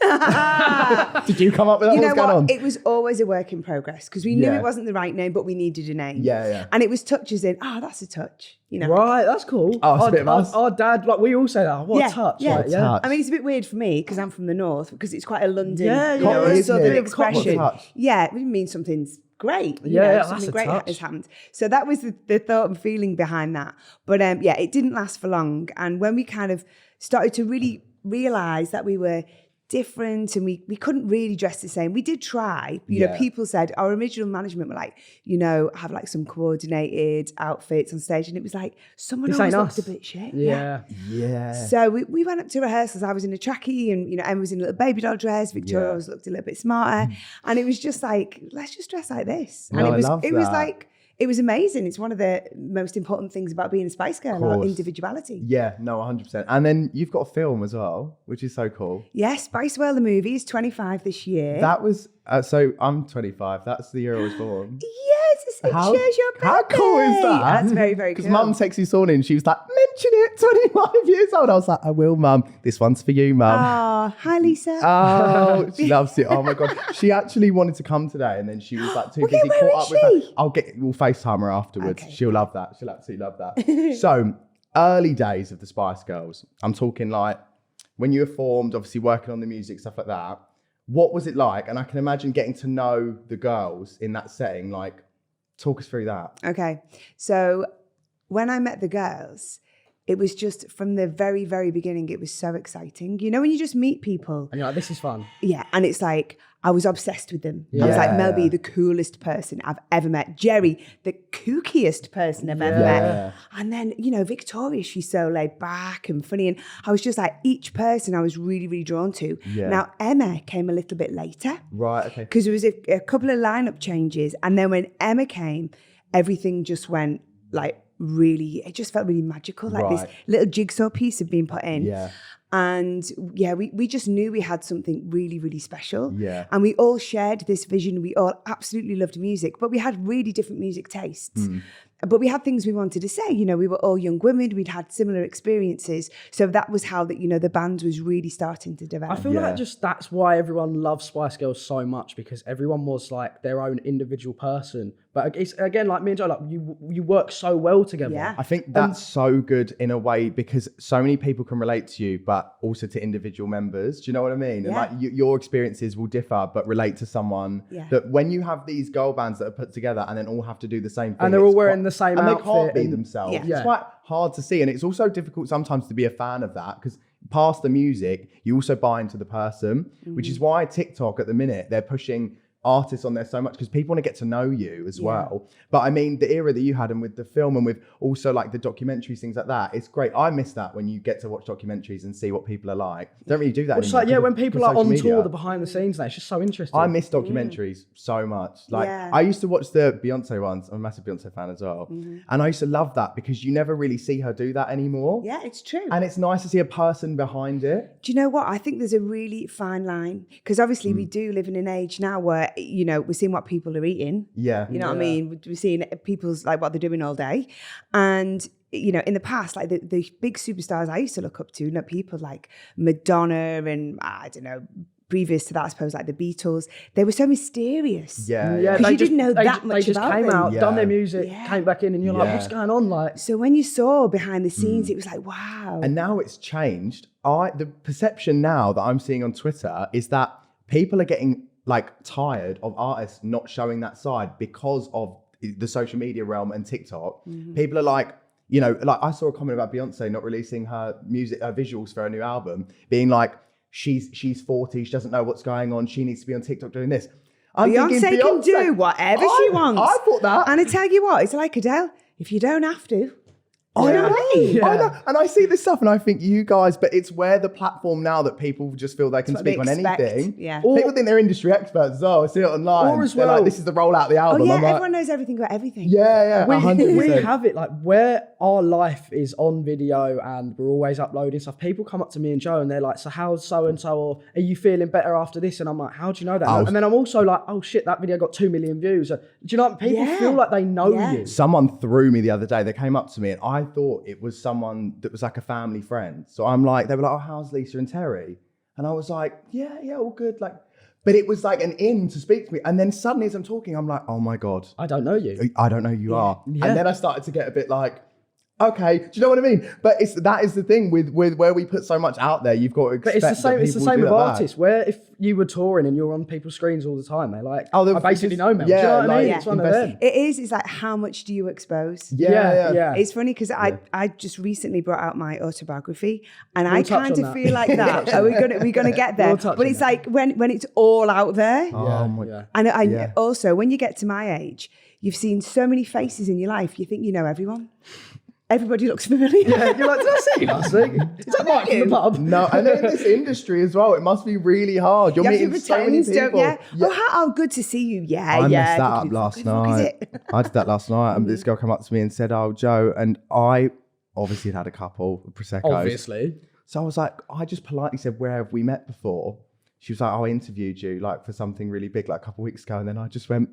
Did you come up with that? You know What's going on? what? It was always a work in progress because we knew Yeah. it wasn't the right name, but we needed a name. Yeah. And it was Touch as in, that's a touch. You know. Right, that's cool. Oh, it's a bit of us. Our dad, like we all say that. What a touch. Yeah. Like, yeah. Touch. I mean, it's a bit weird for me because I'm from the north because it's quite a London, Yeah, you know, yeah, a isn't southern it? expression. Touch. Yeah, it means something's great. You Yeah, know, yeah, something that's a great touch. has happened. So that was the thought and feeling behind that. But yeah, it didn't last for long. And when we kind of started to really realize that we were different and we couldn't really dress the same. We did try, you know, Yeah. people said, our original management were like, you know, have like some coordinated outfits on stage. And it was like, someone This always ain't looked us. a bit shit. Yeah. Yeah. So we went up to rehearsals. I was in a trackie and, you know, Emma was in a little baby doll dress. Victoria Yeah. always looked a little bit smarter. And it was just like, let's just dress like this. And No, it I was love it was that. like, it was amazing. It's one of the most important things about being a Spice Girl, our Course. individuality. Yeah, no, 100%. And then you've got a film as well, which is so cool. Yes, Spice World, the movie, is 25 this year. That was, so I'm 25. That's the year I was born. Yes, it How- shares your birthday. how cool is that? That's very, very cool. Because Mum texted Sauna and she was like, mention it, 25 years old. I was like, I will, Mum. This one's for you, Mum. Oh, hi, Lisa. Oh, she loves it. Oh my God. She actually wanted to come today and then she was like too Okay, busy, where caught is up with her. she? We'll FaceTime her afterwards. Okay. She'll love that. She'll absolutely love that. So, early days of the Spice Girls, I'm talking like when you were formed, obviously working on the music, stuff like that. What was it like? And I can imagine getting to know the girls in that setting. Like, talk us through that. Okay. So when I met the girls, it was just from the very, very beginning, it was so exciting. You know, when you just meet people. And you're like, this is fun. Yeah, and it's like, I was obsessed with them. I was like, Mel B, the coolest person I've ever met. Jerry, the kookiest person I've ever met. And then, you know, Victoria, she's so laid back and funny. And I was just like, each person I was really, really drawn to. Yeah. Now, Emma came a little bit later. Right, okay. Because there was a couple of lineup changes. And then when Emma came, everything just went like really, it just felt really magical. Like this little jigsaw piece had been put in. Yeah. And yeah, we just knew we had something really, really special. Yeah. And we all shared this vision. We all absolutely loved music, but we had really different music tastes. But we had things we wanted to say. You know, we were all young women. We'd had similar experiences. So that was how that, you know, the band was really starting to develop. I feel like just that's why everyone loves Spice Girls so much, because everyone was like their own individual person. But it's again, like me and Joe, like you work so well together. Yeah. I think that's so good in a way, because so many people can relate to you, but also to individual members. Do you know what I mean? And like your experiences will differ, but relate to someone that when you have these girl bands that are put together and then all have to do the same thing. And they're all wearing the same outfit. And they can't be themselves. Yeah. It's quite hard to see. And it's also difficult sometimes to be a fan of that, because past the music, you also buy into the person, which is why TikTok at the minute, they're pushing artists on there so much, because people want to get to know you as well. But I mean, the era that you had, and with the film and with also like the documentaries, things like that, it's great. I miss that when you get to watch documentaries and see what people are like. Don't really do that It's anymore. like, when people are on media. tour, the behind the scenes, it's just so interesting. I miss documentaries so much. Like I used to watch the Beyonce ones. I'm a massive Beyonce fan as well. And I used to love that, because you never really see her do that anymore. Yeah, it's true. And it's nice to see a person behind it. Do you know what? I think there's a really fine line, because obviously we do live in an age now where, you know, we're seeing what people are eating. Yeah. You know what I mean? We're seeing people's like what they're doing all day. And, you know, in the past, like the big superstars I used to look up to, you know, people like Madonna and I don't know, previous to that, I suppose, like the Beatles, they were so mysterious. Yeah. Because you didn't know that much They just about came them. out, done their music, came back in, and you're like, what's going on? Like, So when you saw behind the scenes, it was like, wow. And now it's changed. The perception now that I'm seeing on Twitter is that people are getting like tired of artists not showing that side because of the social media realm and TikTok. People are like, you know, like I saw a comment about Beyonce not releasing her music, visuals for her new album, being like, she's 40, she doesn't know what's going on, she needs to be on TikTok doing this. Beyonce can do whatever she wants. I thought that. And I tell you what, it's like Adele. If you don't have to, I know. Yeah. I know. And I see this stuff and I think you guys, but it's where the platform now that people just feel they can That's what speak they on expect. anything. Yeah. People think they're industry experts as well. I see it online. Or as They're well- like, this is the rollout of the album. Oh yeah, I'm like, everyone knows everything about everything. yeah, 100%. we have it like where our life is on video and we're always uploading stuff. People come up to me and Joe and they're like, so how's so-and-so, or are you feeling better after this? And I'm like, how do you know that? And then I'm also like, oh shit, that video got 2 million views. Do you know what? People feel like they know you. Someone threw me the other day. They came up to me and I thought it was someone that was like a family friend. So I'm like, they were like, oh, how's Lisa and Terry? And I was like, yeah, all good. Like, but it was like an in to speak to me. And then suddenly as I'm talking, I'm like, oh my God. I don't know you. I don't know who you are. Yeah. And then I started to get a bit like, okay, do you know what I mean? But that is the thing with where we put so much out there. You've got to expect. But it's the same. that It's the people same do with that back. artists. Where if you were touring and you're on people's screens all the time, they're like, Oh, I basically know Mel. yeah, Do you know what I like, mean? It's one of them. It is. It's like, how much do you expose? Yeah. It's funny because I just recently brought out my autobiography, and I touch kind on of that. feel like that. Are we're gonna get there? We'll touch But on it's that. like when it's all out there. Oh my Yeah. And I Yeah. also, when you get to my age, you've seen so many faces in your life. You think you know everyone. Everybody looks familiar. Yeah, you're like, did I see you last week? Is that Mike from the pub? No, and in this industry as well, it must be really hard. You're You have to meeting so many pretend, people. don't you? Oh, good to see you. Yeah, I yeah. messed that Fuck up you, last fuck is night. it? I did that last night, and this girl came up to me and said, "Oh, Joe," and I obviously had a couple of Prosecco's. Obviously. So I was like, I just politely said, "Where have we met before?" She was like, "Oh, I interviewed you like for something really big like a couple of weeks ago," and then I just went,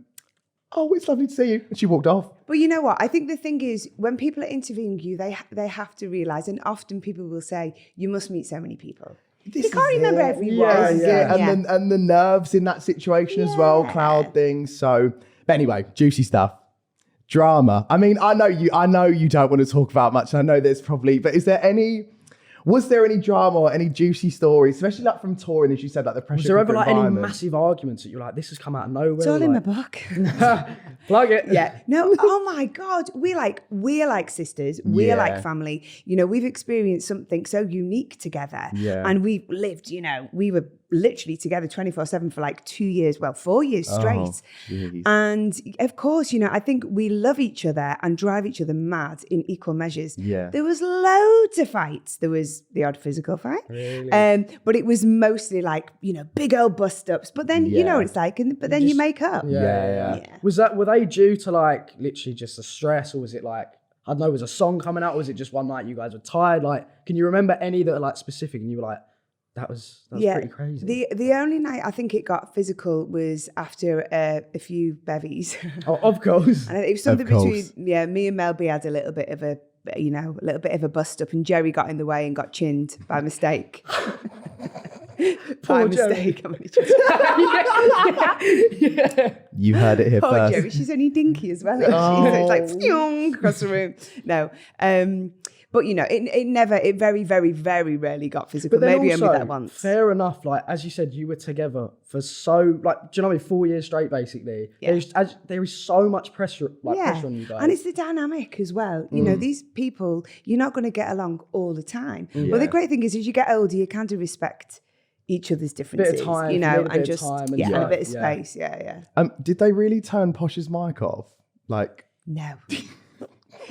"Oh, it's lovely to see you," and she walked off. But you know what? I think the thing is, when people are interviewing you, they have to realise, and often people will say, you must meet so many people. This You can't is remember it. everyone. Yeah, This is yeah. it. And the nerves in that situation as well, cloud things. So, but anyway, juicy stuff. Drama. I mean, I know you don't want to talk about much. I know there's probably, but is there any, Was there any drama or any juicy stories, especially like from touring, as you said, like the pressure? Was there ever cooker like any environment? massive arguments that you're like, this has come out of nowhere? It's all in my like, book. Plug it. Yeah. No, oh my God. We're like sisters. We're Yeah. like family. You know, we've experienced something so unique together. Yeah. And we've lived, you know, we were literally together 24/7 for like 2 years, 4 years straight. jeez. And of course, you know, I think we love each other and drive each other mad in equal measures. Yeah. There was loads of fights. There was the odd physical fight. Really? But it was mostly like, you know, big old bust-ups. But then, you know what it's like, but then you make up. Yeah. Were they due to like literally just the stress, or was it like, I don't know, was a song coming out, or was it just one night you guys were tired? Like, can you remember any that are like specific and you were like, that was pretty crazy? The only night I think it got physical was after a few bevies. Oh, of course. And it was something Of course. between, me and Mel B had a little bit of a bust up, and Jerry got in the way and got chinned by mistake. Poor by mistake. I'm only joking. You heard it here Poor first. Jerry, she's only dinky as well. Isn't she? So it's like phew, across the room. No. But you know, it very, very, very rarely got physical. But then Maybe also, only that once. fair enough. Like, as you said, you were together for so, like, do you know what I mean? 4 years straight, basically. Yeah. There is so much pressure, pressure on you guys. And it's the dynamic as well. You know, these people, you're not going to get along all the time. But the great thing is, as you get older, you kind of respect each other's differences. time, you you know, need a and bit of just time and and a bit of yeah. space. Yeah. Did they really turn Posh's mic off? Like, No.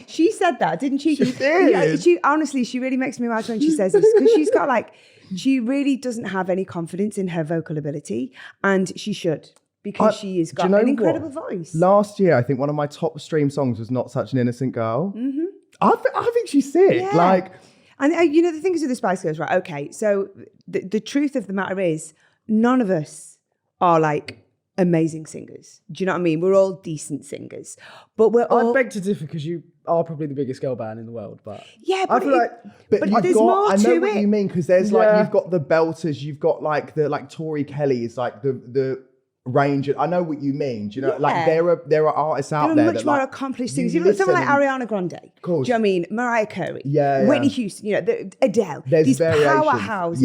She said that, didn't she? She did. Yeah, she honestly, she really makes me mad when she says this, because she's got like, she really doesn't have any confidence in her vocal ability, and she should, because she has do got you know an incredible what? voice. Last year, I think one of my top stream songs was "Not Such an Innocent Girl." Mm-hmm. I think she's sick. Yeah. Like, And you know, the thing is with the Spice Girls, right? Okay, so the truth of the matter is, none of us are like amazing singers. Do you know what I mean? We're all decent singers, but we're all. I beg to differ, because you are probably the biggest girl band in the world, but Yeah, I but feel like but you've there's got, more I know to what it. you mean, because there's like, Yeah. you've got the belters, you've got like Tori Kelly's, like the range. I know what you mean. Do you know, like Yeah. there are artists out There there are much that more like, accomplished you singers. You look at someone like listen Ariana Grande. course. Do you know what I mean? Mariah Carey. Yeah, Whitney yeah. Houston. You know, Adele. There's these variations. powerhouses.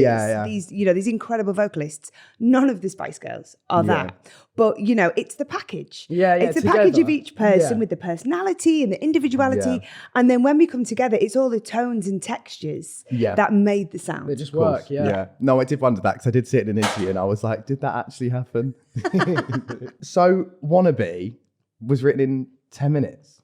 Yeah. These incredible vocalists. None of the Spice Girls are that. But you know, it's the package. Yeah, It's the together. package of each person Yeah. with the personality and the individuality. Yeah. And then when we come together, it's all the tones and textures Yeah. that made the sound. they just Of course, work. Yeah. No, I did wonder that, because I did see it in an interview and I was like, did that actually happen? So, Wannabe was written in 10 minutes.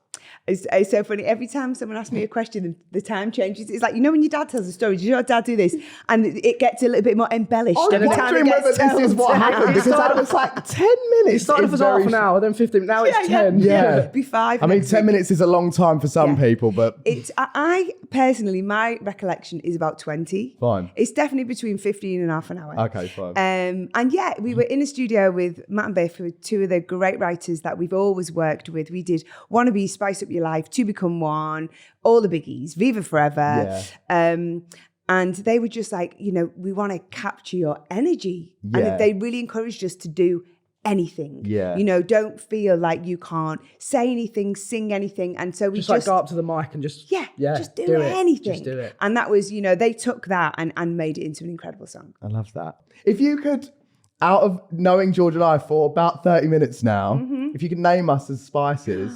It's so funny. Every time someone asks me a question, the time changes. It's like, you know, when your dad tells a story, did your dad do this? And it gets a little bit more embellished. I'm every time it wondering whether gets this is told. what happened, because I was like, 10 minutes. It started is off as half very an hour, then 15. Now it's 10. Yeah. It'd be 5. I mean, next 10 week. minutes is a long time for some Yeah. people, but It's I personally, my recollection is about 20. Fine. It's definitely between 15 and half an hour. okay, fine. And yeah, we were in a studio with Matt and Biff, who are two of the great writers that we've always worked with. We did Wannabe, Spice Up Your Life, To Become One, all the biggies, Viva Forever. And they were just like, you know, we want to capture your energy. Yeah. And they really encouraged us to do anything. Yeah. You know, don't feel like you can't say anything, sing anything. And so we Just like go up to the mic and just just do it. anything. Just do it. And that was, you know, they took that and made it into an incredible song. I love that. If you could, out of knowing George and I for about 30 minutes now, Mm-hmm. if you could name us as Spices,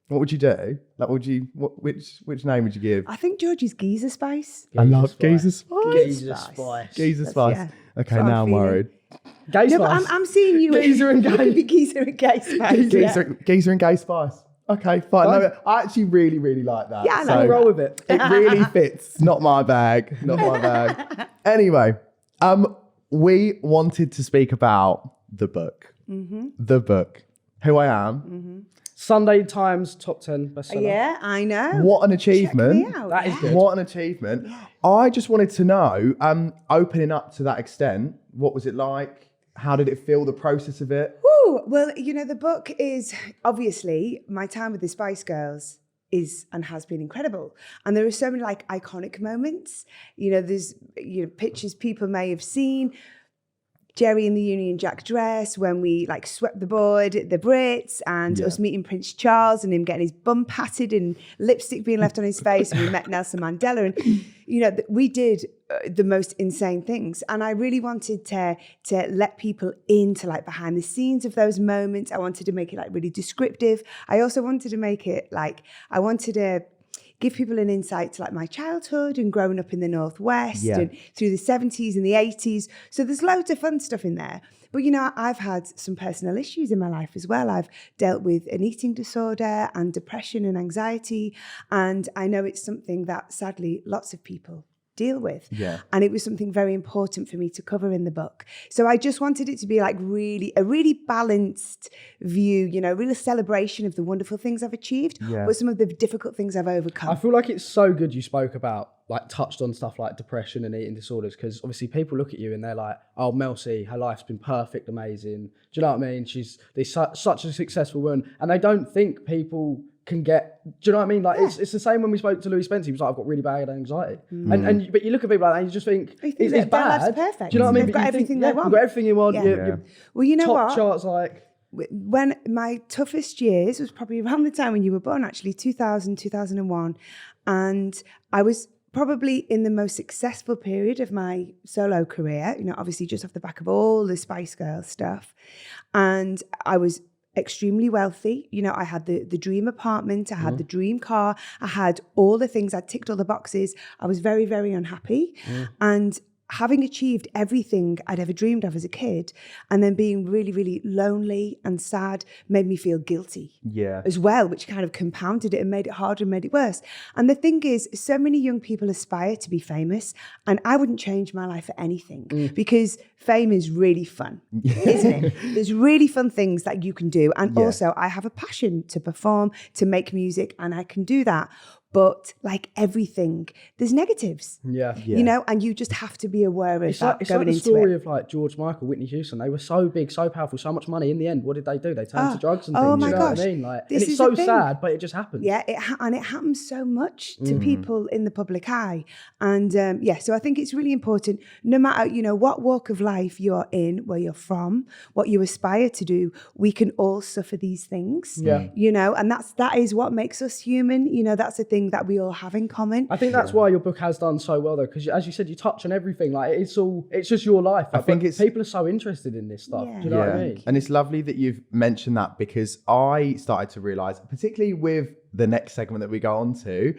what would you do? Like, which name would you give? I think George's Geezer Spice. I love Geezer Spice. Spice. Geezer Spice. Spice. Geezer That's- Spice. yeah. Okay, That's what now I'm I'm feeling. worried. Gay No, but Spice. I'm seeing you. Geezer and Gay. Geezer and Gay Spice. Geezer and Gay Spice. Okay, fine. No, I actually really, really like that. Yeah, I So know. roll with it. It really fits. Not my bag. Not my bag. Anyway, we wanted to speak about the book. Mm-hmm. The book. Who I Am. Sunday Times top 10 bestseller. Yeah, I know. What an achievement. Check me out. That is good. What an achievement. I just wanted to know, opening up to that extent, what was it like? How did it feel, the process of it? Woo. Well, you know, the book is obviously my time with the Spice Girls is and has been incredible. And there are so many like iconic moments. You know, there's pictures people may have seen. Jerry in the Union Jack dress, when we like swept the board at the Brits, and us meeting Prince Charles and him getting his bum patted and lipstick being left on his face, and we met Nelson Mandela, and you know, we did the most insane things. And I really wanted to let people into like behind the scenes of those moments. I wanted to make it like really descriptive. I also wanted to make it like, I wanted to give people an insight to like my childhood and growing up in the Northwest and through the 70s and the 80s. So there's loads of fun stuff in there. But, you know, I've had some personal issues in my life as well. I've dealt with an eating disorder and depression and anxiety. And I know it's something that sadly lots of people deal with. Yeah. And it was something very important for me to cover in the book. So I just wanted it to be like a really balanced view, you know, real celebration of the wonderful things I've achieved, but some of the difficult things I've overcome. I feel like it's so good you spoke about, like touched on stuff like depression and eating disorders, because obviously people look at you and they're like, oh, Mel C, her life's been perfect, amazing. Do you know what I mean? She's such a successful woman. And they don't think people can get, do you know what I mean? Like it's the same when we spoke to Louis Spencer. He was like, I've got really bad anxiety. But you look at people like that and you just think it's bad. Perfect. Do you know what I mean? They've got everything they want. You've got everything you want. Well, you know top what? Charts like. When my toughest years was probably around the time when you were born, actually, 2000, 2001. And I was probably in the most successful period of my solo career, you know, obviously just off the back of all the Spice Girls stuff. And I was extremely wealthy. You know, I had the dream apartment, I had the dream car, I had all the things, I ticked all the boxes. I was very, very unhappy. And having achieved everything I'd ever dreamed of as a kid, and then being really, really lonely and sad made me feel guilty as well, which kind of compounded it and made it harder and made it worse. And the thing is, so many young people aspire to be famous, and I wouldn't change my life for anything because fame is really fun, isn't it? There's really fun things that you can do. And also I have a passion to perform, to make music, and I can do that. But like everything, there's negatives. You know, and you just have to be aware of that It's going like the into story it. of like George Michael, Whitney Houston. They were so big, so powerful, so much money. In the end, what did they do? They turned to drugs and things. Oh my you know gosh. what I mean? Like, This and it's is so the thing. sad, but it just happens. Yeah, and it happens so much to people in the public eye. And so I think it's really important, no matter, you know, what walk of life you're in, where you're from, what you aspire to do, we can all suffer these things. You know, and that is what makes us human. You know, that's the thing that we all have in common. I think that's why your book has done so well, though, because as you said, you touch on everything. Like it's just your life. Like, I think people are so interested in this stuff. Do you know what I mean? And it's lovely that you've mentioned that, because I started to realise, particularly with the next segment that we go on to,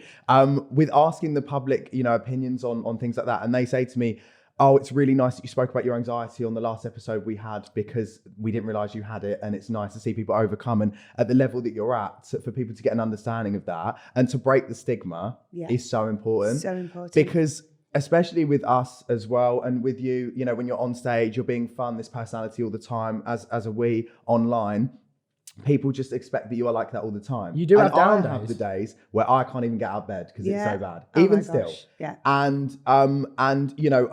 with asking the public, you know, opinions on things like that, and they say to me, oh, it's really nice that you spoke about your anxiety on the last episode we had, because we didn't realise you had it, and it's nice to see people overcome, and at the level that you're at, for people to get an understanding of that and to break the stigma is so important. So important. Because especially with us as well, and with you, you know, when you're on stage, you're being fun, this personality all the time, as are we online. People just expect that you are like that all the time. You do have down I days. have the days where I can't even get out of bed because it's so bad. Oh Even my still. gosh. Yeah. And you know,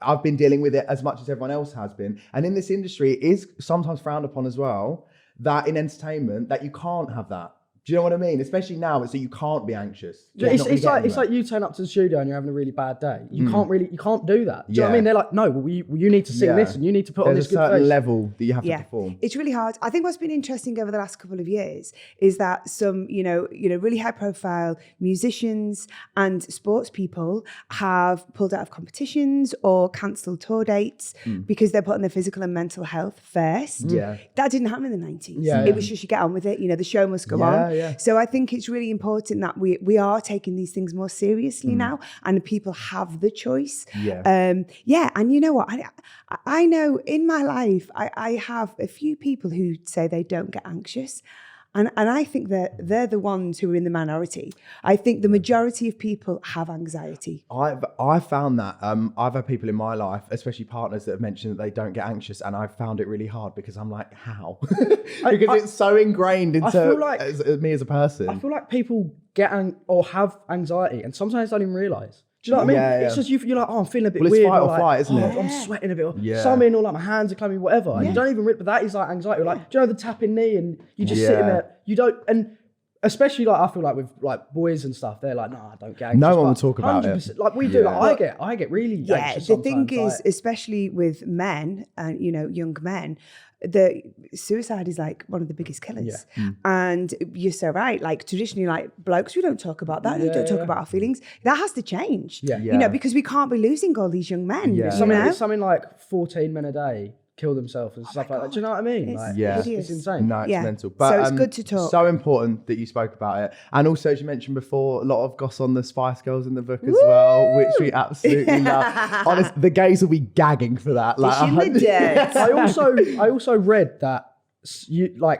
I've been dealing with it as much as everyone else has been. And in this industry, it is sometimes frowned upon as well, that in entertainment, that you can't have that. Do you know what I mean? Especially now, it's that you can't be anxious. It's like you turn up to the studio and you're having a really bad day. You can't do that. Do you know what I mean? They're like, no, well, you need to sing this and you need to put on this good face. There's a certain level that you have to perform. It's really hard. I think what's been interesting over the last couple of years is that some, you know, really high profile musicians and sports people have pulled out of competitions or cancelled tour dates because they're putting their physical and mental health first. That didn't happen in the 90s. It was just, you get on with it. You know, the show must go on. So I think it's really important that we are taking these things more seriously now, and people have the choice. And you know what? I know in my life, I have a few people who say they don't get anxious. And I think that they're the ones who are in the minority. I think the majority of people have anxiety. I've found that I've had people in my life, especially partners, that have mentioned that they don't get anxious, and I've found it really hard because I'm like, how? Because it's so ingrained into me as a person. I feel like people get or have anxiety and sometimes don't even realise. Do you know what I mean? It's just you're like, oh, I'm feeling a bit weird. It's fight or flight, isn't it? I'm sweating a bit. Something, or like my hands are clammy, whatever. And you don't even but that is like anxiety. Like, do you know the tapping knee, and you just sitting there. You don't, and especially like I feel like with like boys and stuff, they're like, nah, I don't gag. No one will talk about it. 100%, like we do. Yeah. Like I get really anxious the thing sometimes, is, especially with men and young men, the suicide is like one of the biggest killers. And you're so right. Like traditionally, like blokes, we don't talk about that. We don't talk about our feelings. That has to change. Because we can't be losing all these young men. Yeah. Something like 14 men a day kill themselves and stuff like that. Do you know what I mean? It's it's insane. No, it's mental. But so it's good to talk. So important that you spoke about it. And also, as you mentioned before, a lot of goss on the Spice Girls in the book as well, which we absolutely love. Honestly, the gays will be gagging for that. I also read that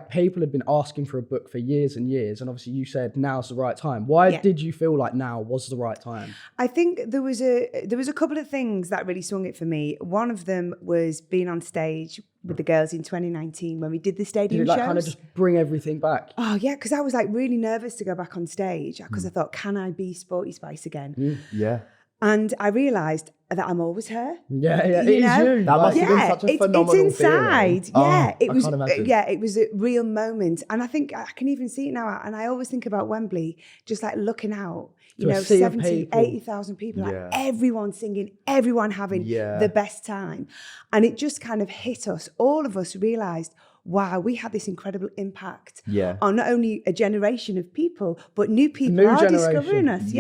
people had been asking for a book for years and years, and obviously you said now's the right time. Why did you feel like now was the right time? I think there was a couple of things that really swung it for me. One of them was being on stage with the girls in 2019 when we did the stadium shows. Kind of just bring everything back? Oh yeah, because I was like really nervous to go back on stage because I thought, can I be Sporty Spice again? Yeah. And I realised that I'm always her. Yeah, it is you. That must have been such a phenomenal it's inside. Feeling. It was. I can't imagine. It was a real moment, and I think I can even see it now. And I always think about Wembley, just like looking out. 80,000 people, like everyone singing, everyone having the best time, and it just kind of hit us. All of us realised, wow, we had this incredible impact on not only a generation of people, but new people are discovering us.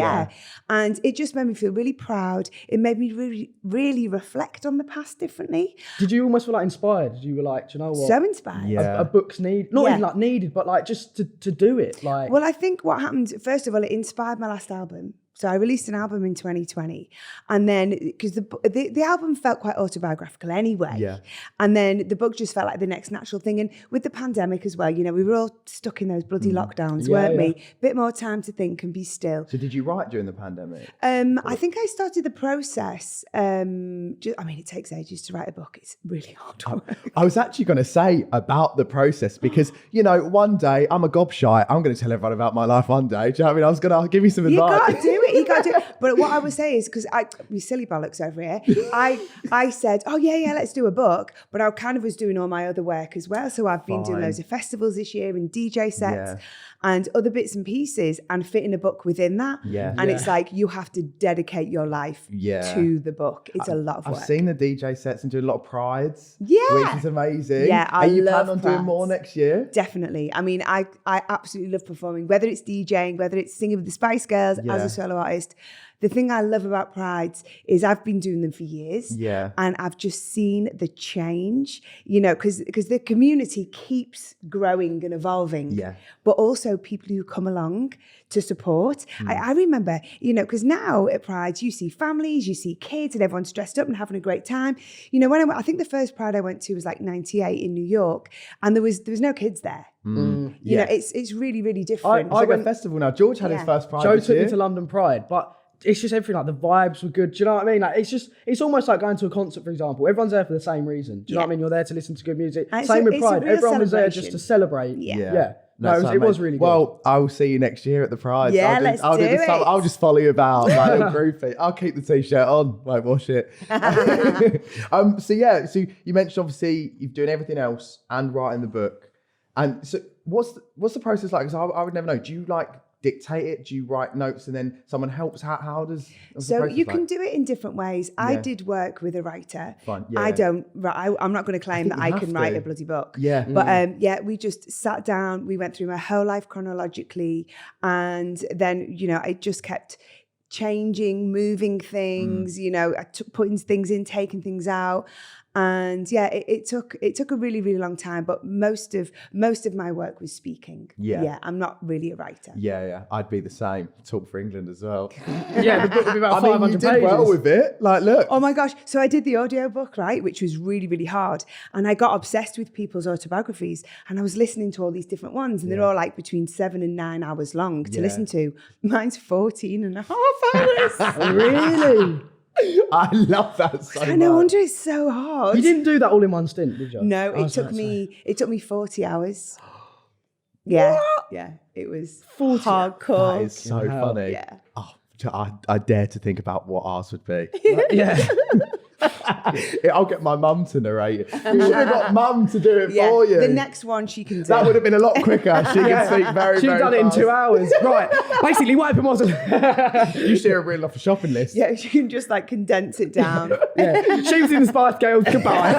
And it just made me feel really proud. It made me really, really reflect on the past differently. Did you almost feel like inspired? You were like, do you know what? So inspired. A book's not even like needed, but like just to do it. Like, well, I think what happened, first of all, it inspired my last album. So I released an album in 2020, and then because the album felt quite autobiographical anyway, and then the book just felt like the next natural thing. And with the pandemic as well, we were all stuck in those bloody lockdowns, weren't we? Bit more time to think and be still. So did you write during the pandemic? I think I started the process. It takes ages to write a book. It's really hard work. I was actually going to say about the process because one day I'm a gobshite. I'm going to tell everyone about my life one day. Do you know what I mean? I'll give you some advice. You got to do it. You got to do it. But what I would say is, because we silly bollocks over here, I said, oh yeah, let's do a book. But I kind of was doing all my other work as well. So I've been doing loads of festivals this year and DJ sets and other bits and pieces and fitting a book within that. And it's like, you have to dedicate your life to the book. It's a lot of work. I've seen the DJ sets and doing a lot of prides, which is amazing. Yeah, Are you planning on doing more next year? Definitely. I mean, I absolutely love performing, whether it's DJing, whether it's singing with the Spice Girls as a solo artist. The thing I love about Prides is I've been doing them for years, and I've just seen the change, because the community keeps growing and evolving, but also people who come along to support. I remember, because now at Prides, you see families, you see kids, and everyone's dressed up and having a great time. When I think the first Pride I went to was like 98 in New York, and there was no kids there. It's really, really different. I went festival now. George had his first Pride. Joe took me to London Pride, but it's just everything, like the vibes were good. Do you know what I mean? Like it's almost like going to a concert, for example. Everyone's there for the same reason. Do you know what I mean? You're there to listen to good music. Same with Pride. Everyone was there just to celebrate. No, it was really good. Well, I will see you next year at the Pride. Let's do it. I'll just follow you about like a little groupie. I'll keep the t-shirt on, won't wash it. So you mentioned obviously you're doing everything else and writing the book. And so what's the process like? Because I would never know. Do you like dictate it? Do you write notes and then someone helps? How does so you can do it in different ways. I did work with a writer. Fine. I don't. I'm not going to claim that I can write a bloody book. But we just sat down. We went through my whole life chronologically, and then I just kept changing, moving things. I took putting things in, taking things out. And it took a really, really long time, but most of my work was speaking. I'm not really a writer. I'd be the same. Talk for England as well. The book would be about 500 pages. You did well with it. Like, look. Oh my gosh! So I did the audiobook, right, which was really, really hard, and I got obsessed with people's autobiographies, and I was listening to all these different ones, and they're all like between 7 and 9 hours long to listen to. Mine's 14 and a half hours. Really? I love that so much. No wonder it's so hard. You didn't do that all in one stint, did you? No, it took me 40 hours. Yeah. It was 40 hardcore. That is so funny. Yeah. Oh, I dare to think about what ours would be. I'll get my mum to narrate it. You should have got mum to do it for you. The next one she can do. That would have been a lot quicker. She can speak very, She'd very done it in fast. 2 hours. Right. Basically, what happened was... You should have written off a shopping list. Yeah, she can just like condense it down. Yeah. She was in the Spice Girls. Goodbye.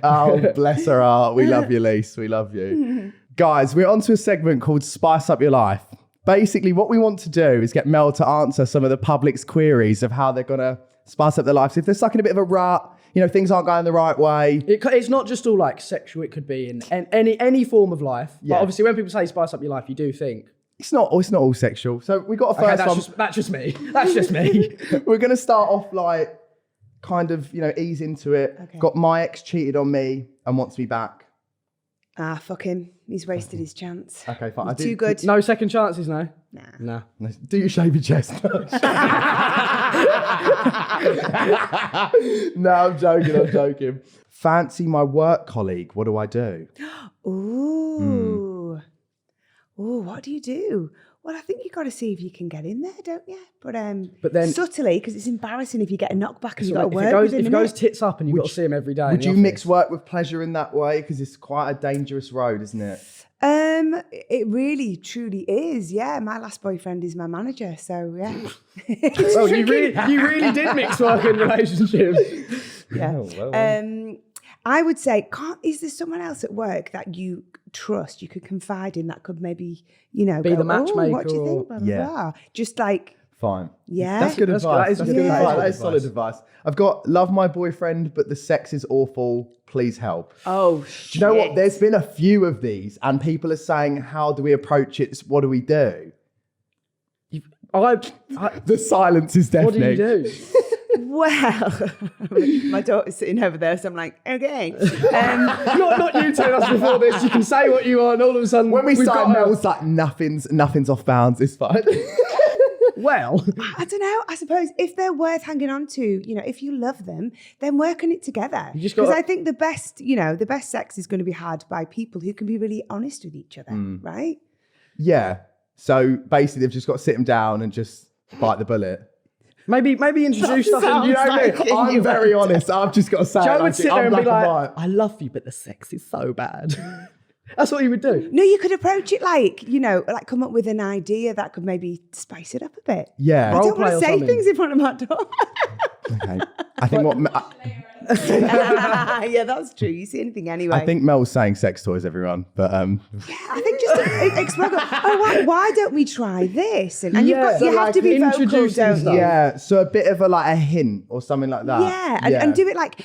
Oh, bless her heart. We love you, Lise. We love you. Guys, we're on to a segment called Spice Up Your Life. Basically, what we want to do is get Mel to answer some of the public's queries of how they're going to spice up their lives. If they're stuck in a bit of a rut, you know, things aren't going the right way. It's not just all like sexual. It could be in any form of life. Yeah. But obviously, when people say spice up your life, you do think... It's not all sexual. So we got a first one. That's just me. That's just me. We're going to start off like kind of, you know, ease into it. Okay. Got my ex cheated on me and wants me back. Ah, fuck him. He's wasted his chance. Okay, fine. Too good. No second chances, no? Nah. Nah. Do you shave your chest? No, I'm joking. Fancy my work colleague. What do I do? Ooh. Ooh, what do you do? Well, I think you got to see if you can get in there, don't you? But then subtly, because it's embarrassing if you get a knockback and you got to if work it with him, goes innit? tits up and you've got to see him every day. Would you mix work with pleasure in that way? Because it's quite a dangerous road, isn't it? It really, truly is. Yeah, my last boyfriend is my manager, so yeah. Well, you really did mix work and relationships. Yeah. Oh, well. I would say, is there someone else at work that you trust, you could confide in, that could maybe, you know, Be go, the matchmaker what do you think? Blah, blah, Yeah. blah. Just like, Fine. yeah. That's good That's advice. good. That's That is good good advice. advice. That is solid advice. I've got love my boyfriend, but the sex is awful. Please help. Oh, Do you know what? There's been a few of these, and people are saying, "How do we approach it? What do we do?" The silence is What do deafening. you do? Well, my daughter's sitting over there, so I'm like, okay. not you telling us before this. You can say what you want. All of a sudden, When we we've start, got Mel's like, nothing's off bounds. It's fine. well, I don't know. I suppose if they're worth hanging on to, you know, if you love them, then work on it together. You just Because gotta- I think the best sex is going to be had by people who can be really honest with each other, right? Yeah. So basically, they've just got to sit him down and just bite the bullet. maybe introduce stuff. sounds You know what I mean? like I'm very innuendo. honest. I've just got to say, Joe it would sit there and be black like, white. "I love you, but the sex is so bad." That's what you would do. No, you could approach it like, you know, like come up with an idea that could maybe spice it up a bit. Yeah. I don't Role-play want or to say something. things in front of my daughter. Okay. I think Yeah, that's true. You see anything anyway. I think Mel's saying sex toys, everyone. But I think just explore. Why don't we try this? And you Yeah, so have like to be vocal, introducing don't stuff. you? yeah, so a bit of a hint or something like that. Yeah, and do it like,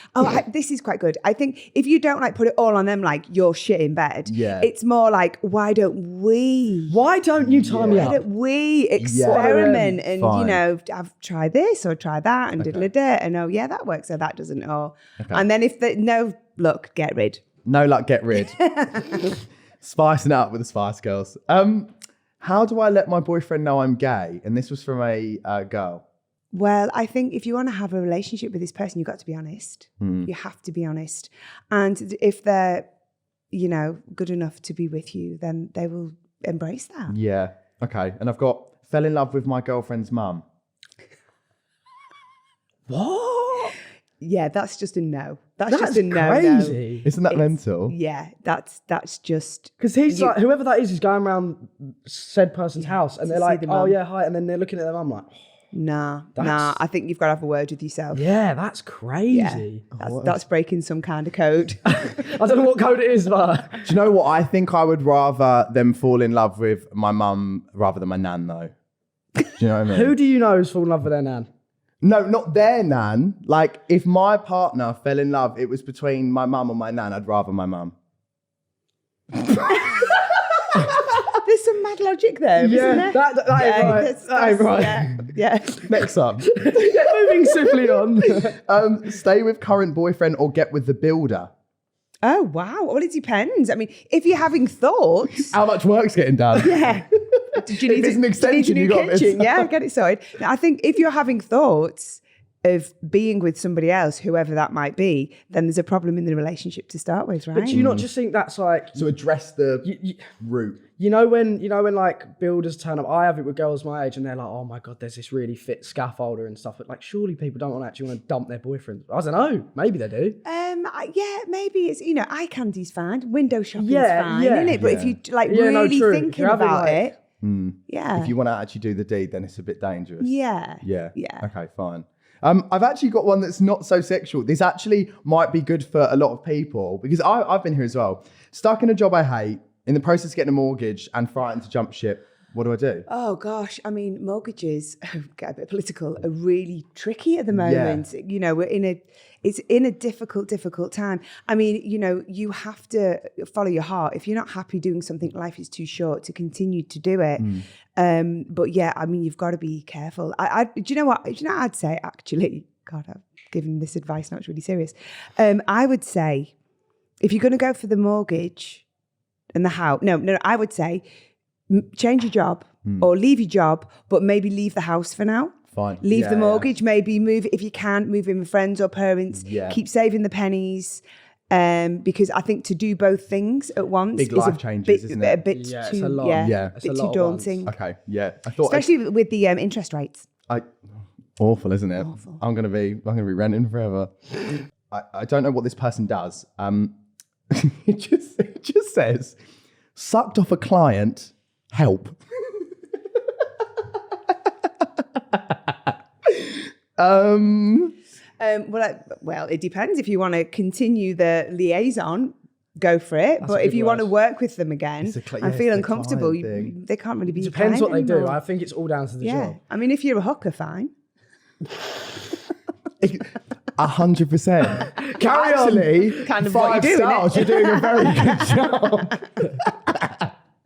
this is quite good. I think if you don't like put it all on them, like you're shit in bed. Yeah. It's more like, why don't we? Why don't you tie me Why up? don't we experiment and Fine. you know, I've tried this or try that and diddle-a-da and oh yeah, that works, so that doesn't. And then if get rid. No luck, get rid. Spicing it up with the Spice Girls. How do I let my boyfriend know I'm gay? And this was from a girl. Well, I think if you want to have a relationship with this person, you've got to be honest. You have to be honest. And if they're, you know, good enough to be with you, then they will embrace that. Yeah. Okay. And I've got fell in love with my girlfriend's mum. What? Yeah, that's just a no. That's just a no. crazy. Isn't that mental? Yeah, that's just Because he's like, whoever that is going around said person's house and they're see like, the oh mum. yeah, hi. And then they're looking at their mum like, nah. That's- I think you've got to have a word with yourself. yeah, that's crazy. That's breaking some kind of code. I don't know what code it is, but Do you know what? I think I would rather them fall in love with my mum rather than my nan, though. Do you know what I mean? who do you know has fallen in love with their nan? No, not their nan. Like, if my partner fell in love, it was between my mum and my nan, I'd rather my mum. There's some mad logic there, Yeah, isn't there? that ain't right. that's- That ain't right. Yeah. Next up. Moving swiftly on. Stay with current boyfriend or get with the builder. Oh, wow. Well, it depends. I mean, if you're having thoughts. How much work's getting done? Yeah. Do you need If it's an do you need extension, a new you got this. kitchen? Yeah, get it sorted. Now, I think if you're having thoughts, of being with somebody else, whoever that might be, then there's a problem in the relationship to start with, right? But do you not just think that's like, So address the root. you know when like builders turn up, I have it with girls my age and they're like, oh my God, there's this really fit scaffolder and stuff. But like, surely people don't actually want to dump their boyfriends. I don't know. Maybe they do. Yeah, maybe it's, eye candy's fine, window shopping's fine, yeah. isn't it? But if you like Yeah, no, really true. If thinking you're having, about like- it, If you want to actually do the deed, then it's a bit dangerous. yeah. Okay, fine. I've actually got one that's not so sexual. This actually might be good for a lot of people because I've been here as well. Stuck in a job I hate, in the process of getting a mortgage and frightened to jump ship. What do I do? Oh gosh, I mean, mortgages, get a bit political, are really tricky at the moment. It's in a difficult time. I mean, you have to follow your heart. If you're not happy doing something, life is too short to continue to do it. But yeah, I mean, you've got to be careful. Do you know what? Do you know what I'd say, actually? God, I've given this advice, now it's really serious. I would say, if you're going to go for the mortgage and the house, no, I would say, change your job or leave your job, but maybe leave the house for now. Fine. Leave the mortgage, maybe move, if you can, move in with friends or parents. Yeah. Keep saving the pennies. Because I think to do both things at once Big is life changes, isn't it? a bit Yeah, too, it's a lot. Yeah. It's a bit lot too at daunting. Okay, yeah. I thought Especially with the interest rates. awful, isn't it? Awful. I'm gonna be renting forever. I don't know what this person does. It just says sucked off a client, help. Well, it depends. If you want to continue the liaison, go for it. That's a but if good you want to word. work with them again It's a and feel the uncomfortable, client thing. they can't really be. Depends what they do. anymore. I think it's all down to the Yeah, job. I mean, if you're a hooker, fine. 100%. Carry on. Actually, Kind of what 5 you're doing, stars. You're doing a very good job.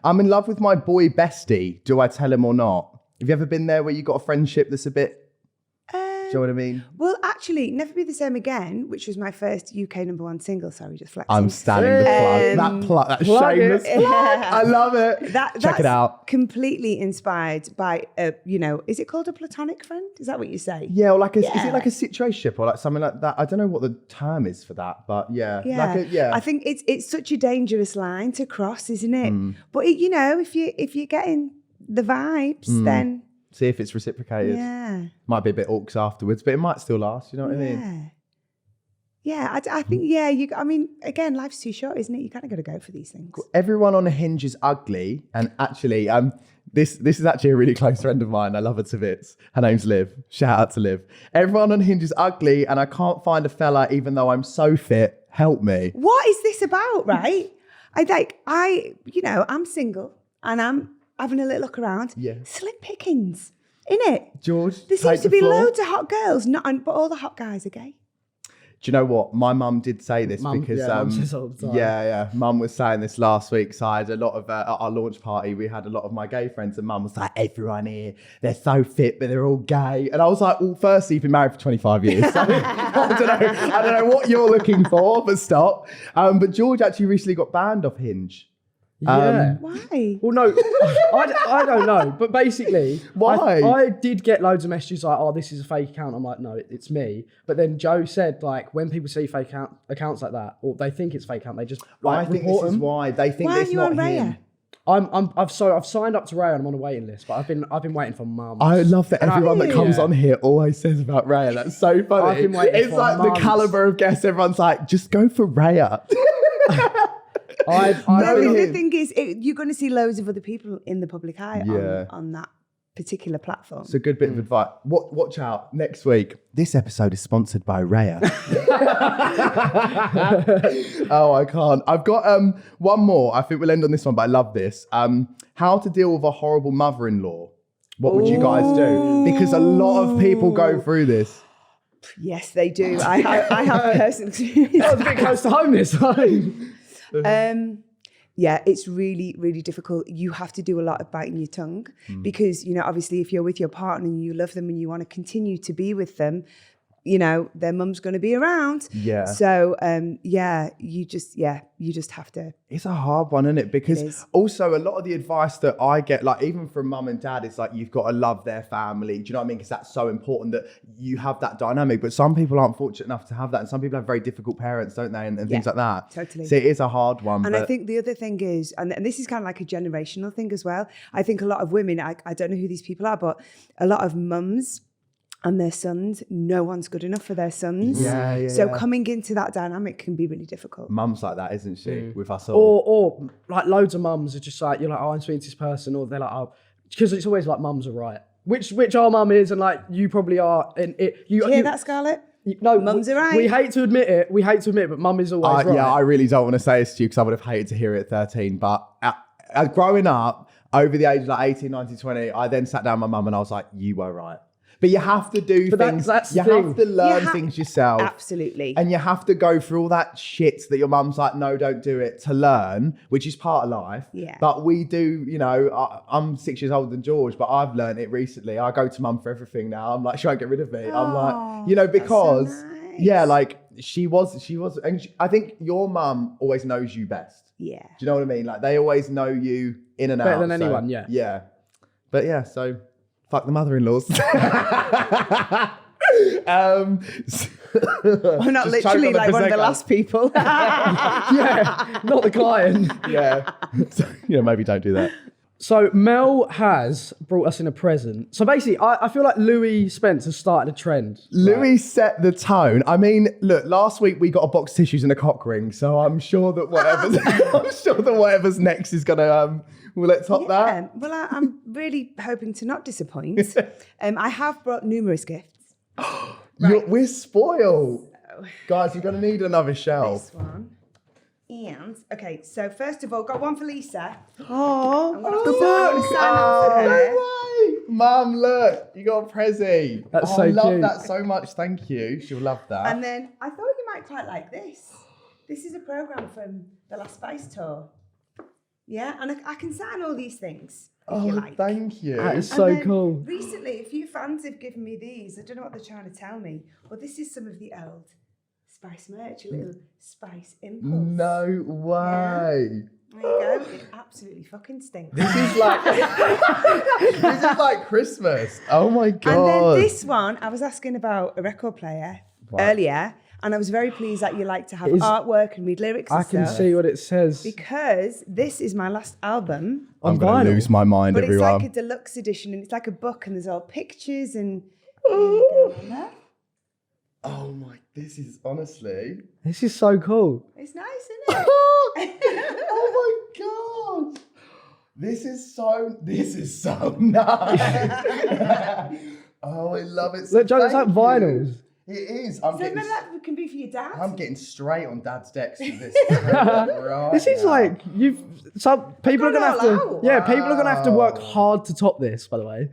I'm in love with my boy bestie. Do I tell him or not? Have you ever been there where you got a friendship that's a bit? Do you know what I mean? Well, actually, Never Be the Same Again, which was my first UK #1 single. Sorry, just flexing. I'm standing the plug. That plug shameless it. plug. I love it. Check it out. Completely inspired by, is it called a platonic friend? Is that what you say? Yeah, or is it like a situationship or like something like that? I don't know what the term is for that, but yeah. Yeah. I think it's such a dangerous line to cross, isn't it? But if you're getting the vibes, then See if it's reciprocated. yeah. Might be a bit orcs afterwards, but it might still last. You know what I mean? Yeah, I think, again, life's too short, isn't it? You kind of got to go for these things. Everyone on a Hinge is ugly, and actually, this is actually a really close friend of mine. I love her to bits. Her name's Liv. Shout out to Liv. Everyone on Hinge is ugly, and I can't find a fella, even though I'm so fit. Help me. What is this about, right? I'm single and I'm having a little look around. Yeah. Slim pickings, innit? George, There take seems to the be floor. loads of hot girls, but all the hot guys are gay. Do you know what? My mum did say this Mum- because yeah, Mum says all the time. yeah, Mum was saying this last week. So I had a lot of at our launch party. We had a lot of my gay friends, and Mum was like, "Everyone here, they're so fit, but they're all gay." And I was like, "Well, firstly, you've been married for 25 years. So I don't know what you're looking for, but stop." But George actually recently got banned off Hinge. Yeah. Why? Well, no, I don't know. But basically, Why? I did get loads of messages like, oh, this is a fake account. I'm like, no, it's me. But then Joe said, like, when people see fake accounts like that, or they think it's fake account, they just I think report this is them. why they think Why it's are you not on him. Raya? I've signed up to Ray and I'm on a waiting list, but I've been waiting for months. I love that everyone that comes Yeah. on here always says about Raya. That's so funny. I've been waiting It's for like months. the caliber of guests. Everyone's like, just go for Raya. I've No, been but on- the thing is, you're going to see loads of other people in the public eye Yeah. on that particular platform. It's a good bit of advice. Watch out next week. This episode is sponsored by Raya. Oh, I can't. I've got one more. I think we'll end on this one, but I love this. How to deal with a horrible mother-in-law. What would you guys do? Because a lot of people go through this. Yes, they do. I have personal experience. That was a bit close to home this time. Yeah, it's really, really difficult. You have to do a lot of biting your tongue because, obviously if you're with your partner and you love them and you want to continue to be with them, their mum's going to be around. Yeah. So, you just have to. It's a hard one, isn't it? Because It is. also a lot of the advice that I get, like even from mum and dad, is like, you've got to love their family. Do you know what I mean? Because that's so important that you have that dynamic. But some people aren't fortunate enough to have that. And some people have very difficult parents, don't they? And things like that. Totally. So it is a hard one. And I think the other thing is, and this is kind of like a generational thing as well. I think a lot of women, I don't know who these people are, but a lot of mums and their sons, no one's good enough for their sons. So coming into that dynamic can be really difficult. Mum's like that, isn't she? With us all. Or like loads of mums are just like, you're like, oh, I'm speaking to this person, or they're like, oh, because it's always like mums are right. Which our mum is, and like you probably are. And you hear that, Scarlett? No, mums are right. We hate to admit it, but mum is always right. Yeah, I really don't want to say this to you because I would have hated to hear it at 13. But growing up, over the age of like 18, 19, 20, I then sat down with my mum and I was like, you were right. But you have to do things. That's you have to learn things yourself. Absolutely. And you have to go through all that shit that your mum's like, no, don't do it, to learn, which is part of life. Yeah. But we do, I'm 6 years older than George, but I've learned it recently. I go to mum for everything now. I'm like, she won't get rid of me. I'm like, because, so nice. yeah, like she was, and I think your mum always knows you best. Yeah. Do you know what I mean? Like they always know you in and out. Better than anyone, yeah. Yeah. But yeah, so fuck the mother-in-laws. I'm not literally like one of the last people. Yeah, not the client. Yeah. So, maybe don't do that. So Mel has brought us in a present. So basically, I feel like Louis Spencer started a trend. Louis set the tone. I mean, look, last week we got a box of tissues and a cock ring, so I'm sure that whatever's next is gonna will it top that? Well, I'm really hoping to not disappoint. I have brought numerous gifts. We're spoiled. Guys, you're gonna need another shelf. This one. And, okay, so first of all, got one for Lisa. Oh, I'm gonna sign up for her. no way. Mum, look, you got a prezi. That's so I love cute. that so much. Thank you. She'll love that. And then I thought you might quite like this. This is a programme from the Last Spice Tour. Yeah, and I can sign all these things if you like. Thank you. That is And so then cool. Recently, a few fans have given me these. I don't know what they're trying to tell me. Well, this is some of the old Spice merch, a little Spice impulse. No way. There you go. It absolutely fucking stinks. This is like Christmas. Oh my God. And then this one, I was asking about a record player earlier, and I was very pleased that you like to have artwork and read lyrics and I can stuff. see what it says. Because this is my last album. I'm going to lose my mind, But everyone. it's like a deluxe edition, and it's like a book, and there's all pictures and... There you go on there. Oh my, this is honestly... This is so cool. It's nice, isn't it? Oh my God. This is so nice. Oh, I love it. Look, Joe, it's like vinyls. It is. So maybe that can be for your dad. I'm getting straight on Dad's decks with this. Right This is now. like some people are gonna have to. Yeah, people are gonna have to work hard to top this. By the way.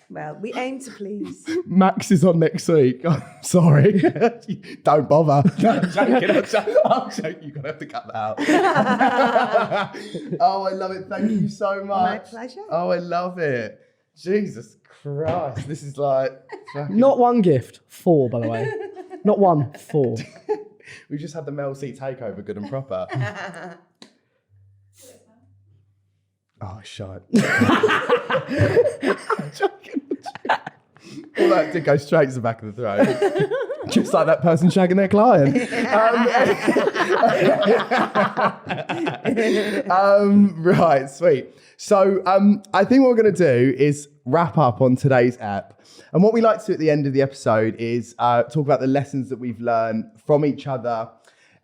Well, we aim to please. Max is on next week. I'm sorry. Don't bother. No, I'm joking. I'm joking. You're going to have to cut that out. Oh, I love it. Thank you so much. My pleasure. Oh, I love it. Jesus Christ. This is like... Not one gift, 4, by the way. Not one, 4. We just had the Mel C takeover, good and proper. Oh, shite. I'm joking. All that did go straight to the back of the throat. Just like that person shagging their client. Right, sweet. So I think what we're going to do is wrap up on today's app. And what we like to do at the end of the episode is talk about the lessons that we've learned from each other.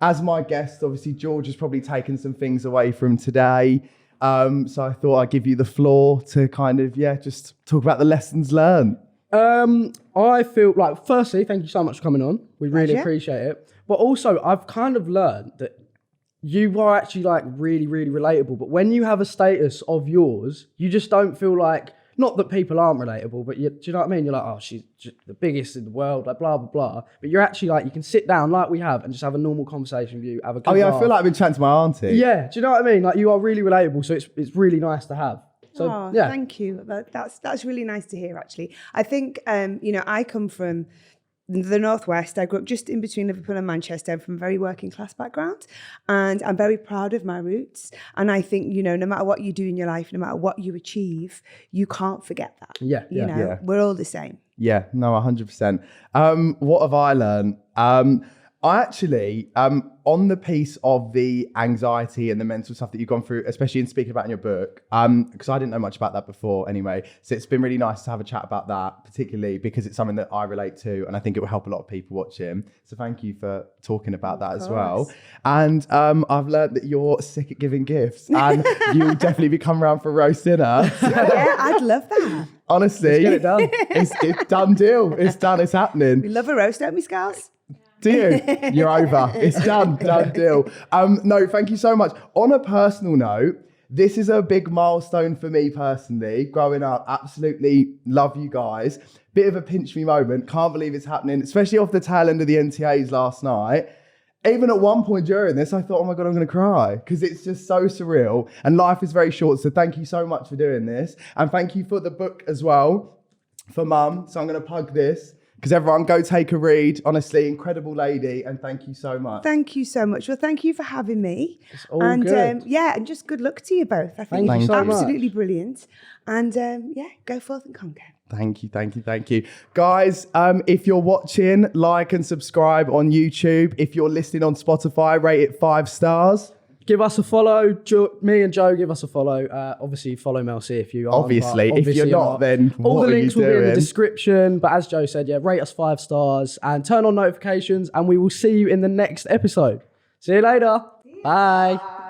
As my guest, obviously, George has probably taken some things away from today. So I thought I'd give you the floor to kind of, just talk about the lessons learned. I feel like, firstly, thank you so much for coming on. We really Pleasure. appreciate it. But also, I've kind of learned that you are actually like really, really relatable. But when you have a status of yours, you just don't feel like, not that people aren't relatable, but do you know what I mean? You're like, oh, she's just the biggest in the world, like blah, blah, blah. But you're actually like, you can sit down like we have and just have a normal conversation with you, have a good laugh. I feel like I've been chatting to my auntie. Yeah, do you know what I mean? Like you are really relatable, so it's really nice to have. So, yeah. Thank you. That's really nice to hear, actually. I think, I come from the Northwest. I grew up just in between Liverpool and Manchester. I'm from a very working class background, and I'm very proud of my roots. And I think, you know, no matter what you do in your life, no matter what you achieve, you can't forget that. You know, we're all the same. Yeah, no, 100%. What have I learned? I actually, on the piece of the anxiety and the mental stuff that you've gone through, especially in speaking about in your book, because I didn't know much about that before anyway. So it's been really nice to have a chat about that, particularly because it's something that I relate to, and I think it will help a lot of people watching. So thank you for talking about that as well. And I've learned that you're sick at giving gifts, and you'll definitely be coming around for roast dinner. Yeah, I'd love that. Honestly, Let's get it done. It's done deal. It's done. It's happening. We love a roast, don't we, Scars? Do you? You're over. It's done deal. No, thank you so much. On a personal note, this is a big milestone for me personally. Growing up, absolutely love you guys. Bit of a pinch me moment. Can't believe it's happening, especially off the tail end of the NTAs last night. Even at one point during this, I thought, oh my God, I'm going to cry because it's just so surreal and life is very short. So thank you so much for doing this. And thank you for the book as well for Mum. So I'm going to plug this. Because everyone, go take a read. Honestly, incredible lady, and thank you so much. Thank you so much. Well, thank you for having me. It's all and good. and just good luck to you both. I think Thank you so much. absolutely brilliant. And go forth and conquer. Thank you. Guys, if you're watching, like and subscribe on YouTube. If you're listening on Spotify, rate it 5 stars. Give us a follow. Me and Joe, give us a follow. Obviously, follow Mel C if you are. Obviously, if you're not, then all what the are links you will be in the doing? description. But as Joe said, rate us 5 stars and turn on notifications. And we will see you in the next episode. See you later. Bye.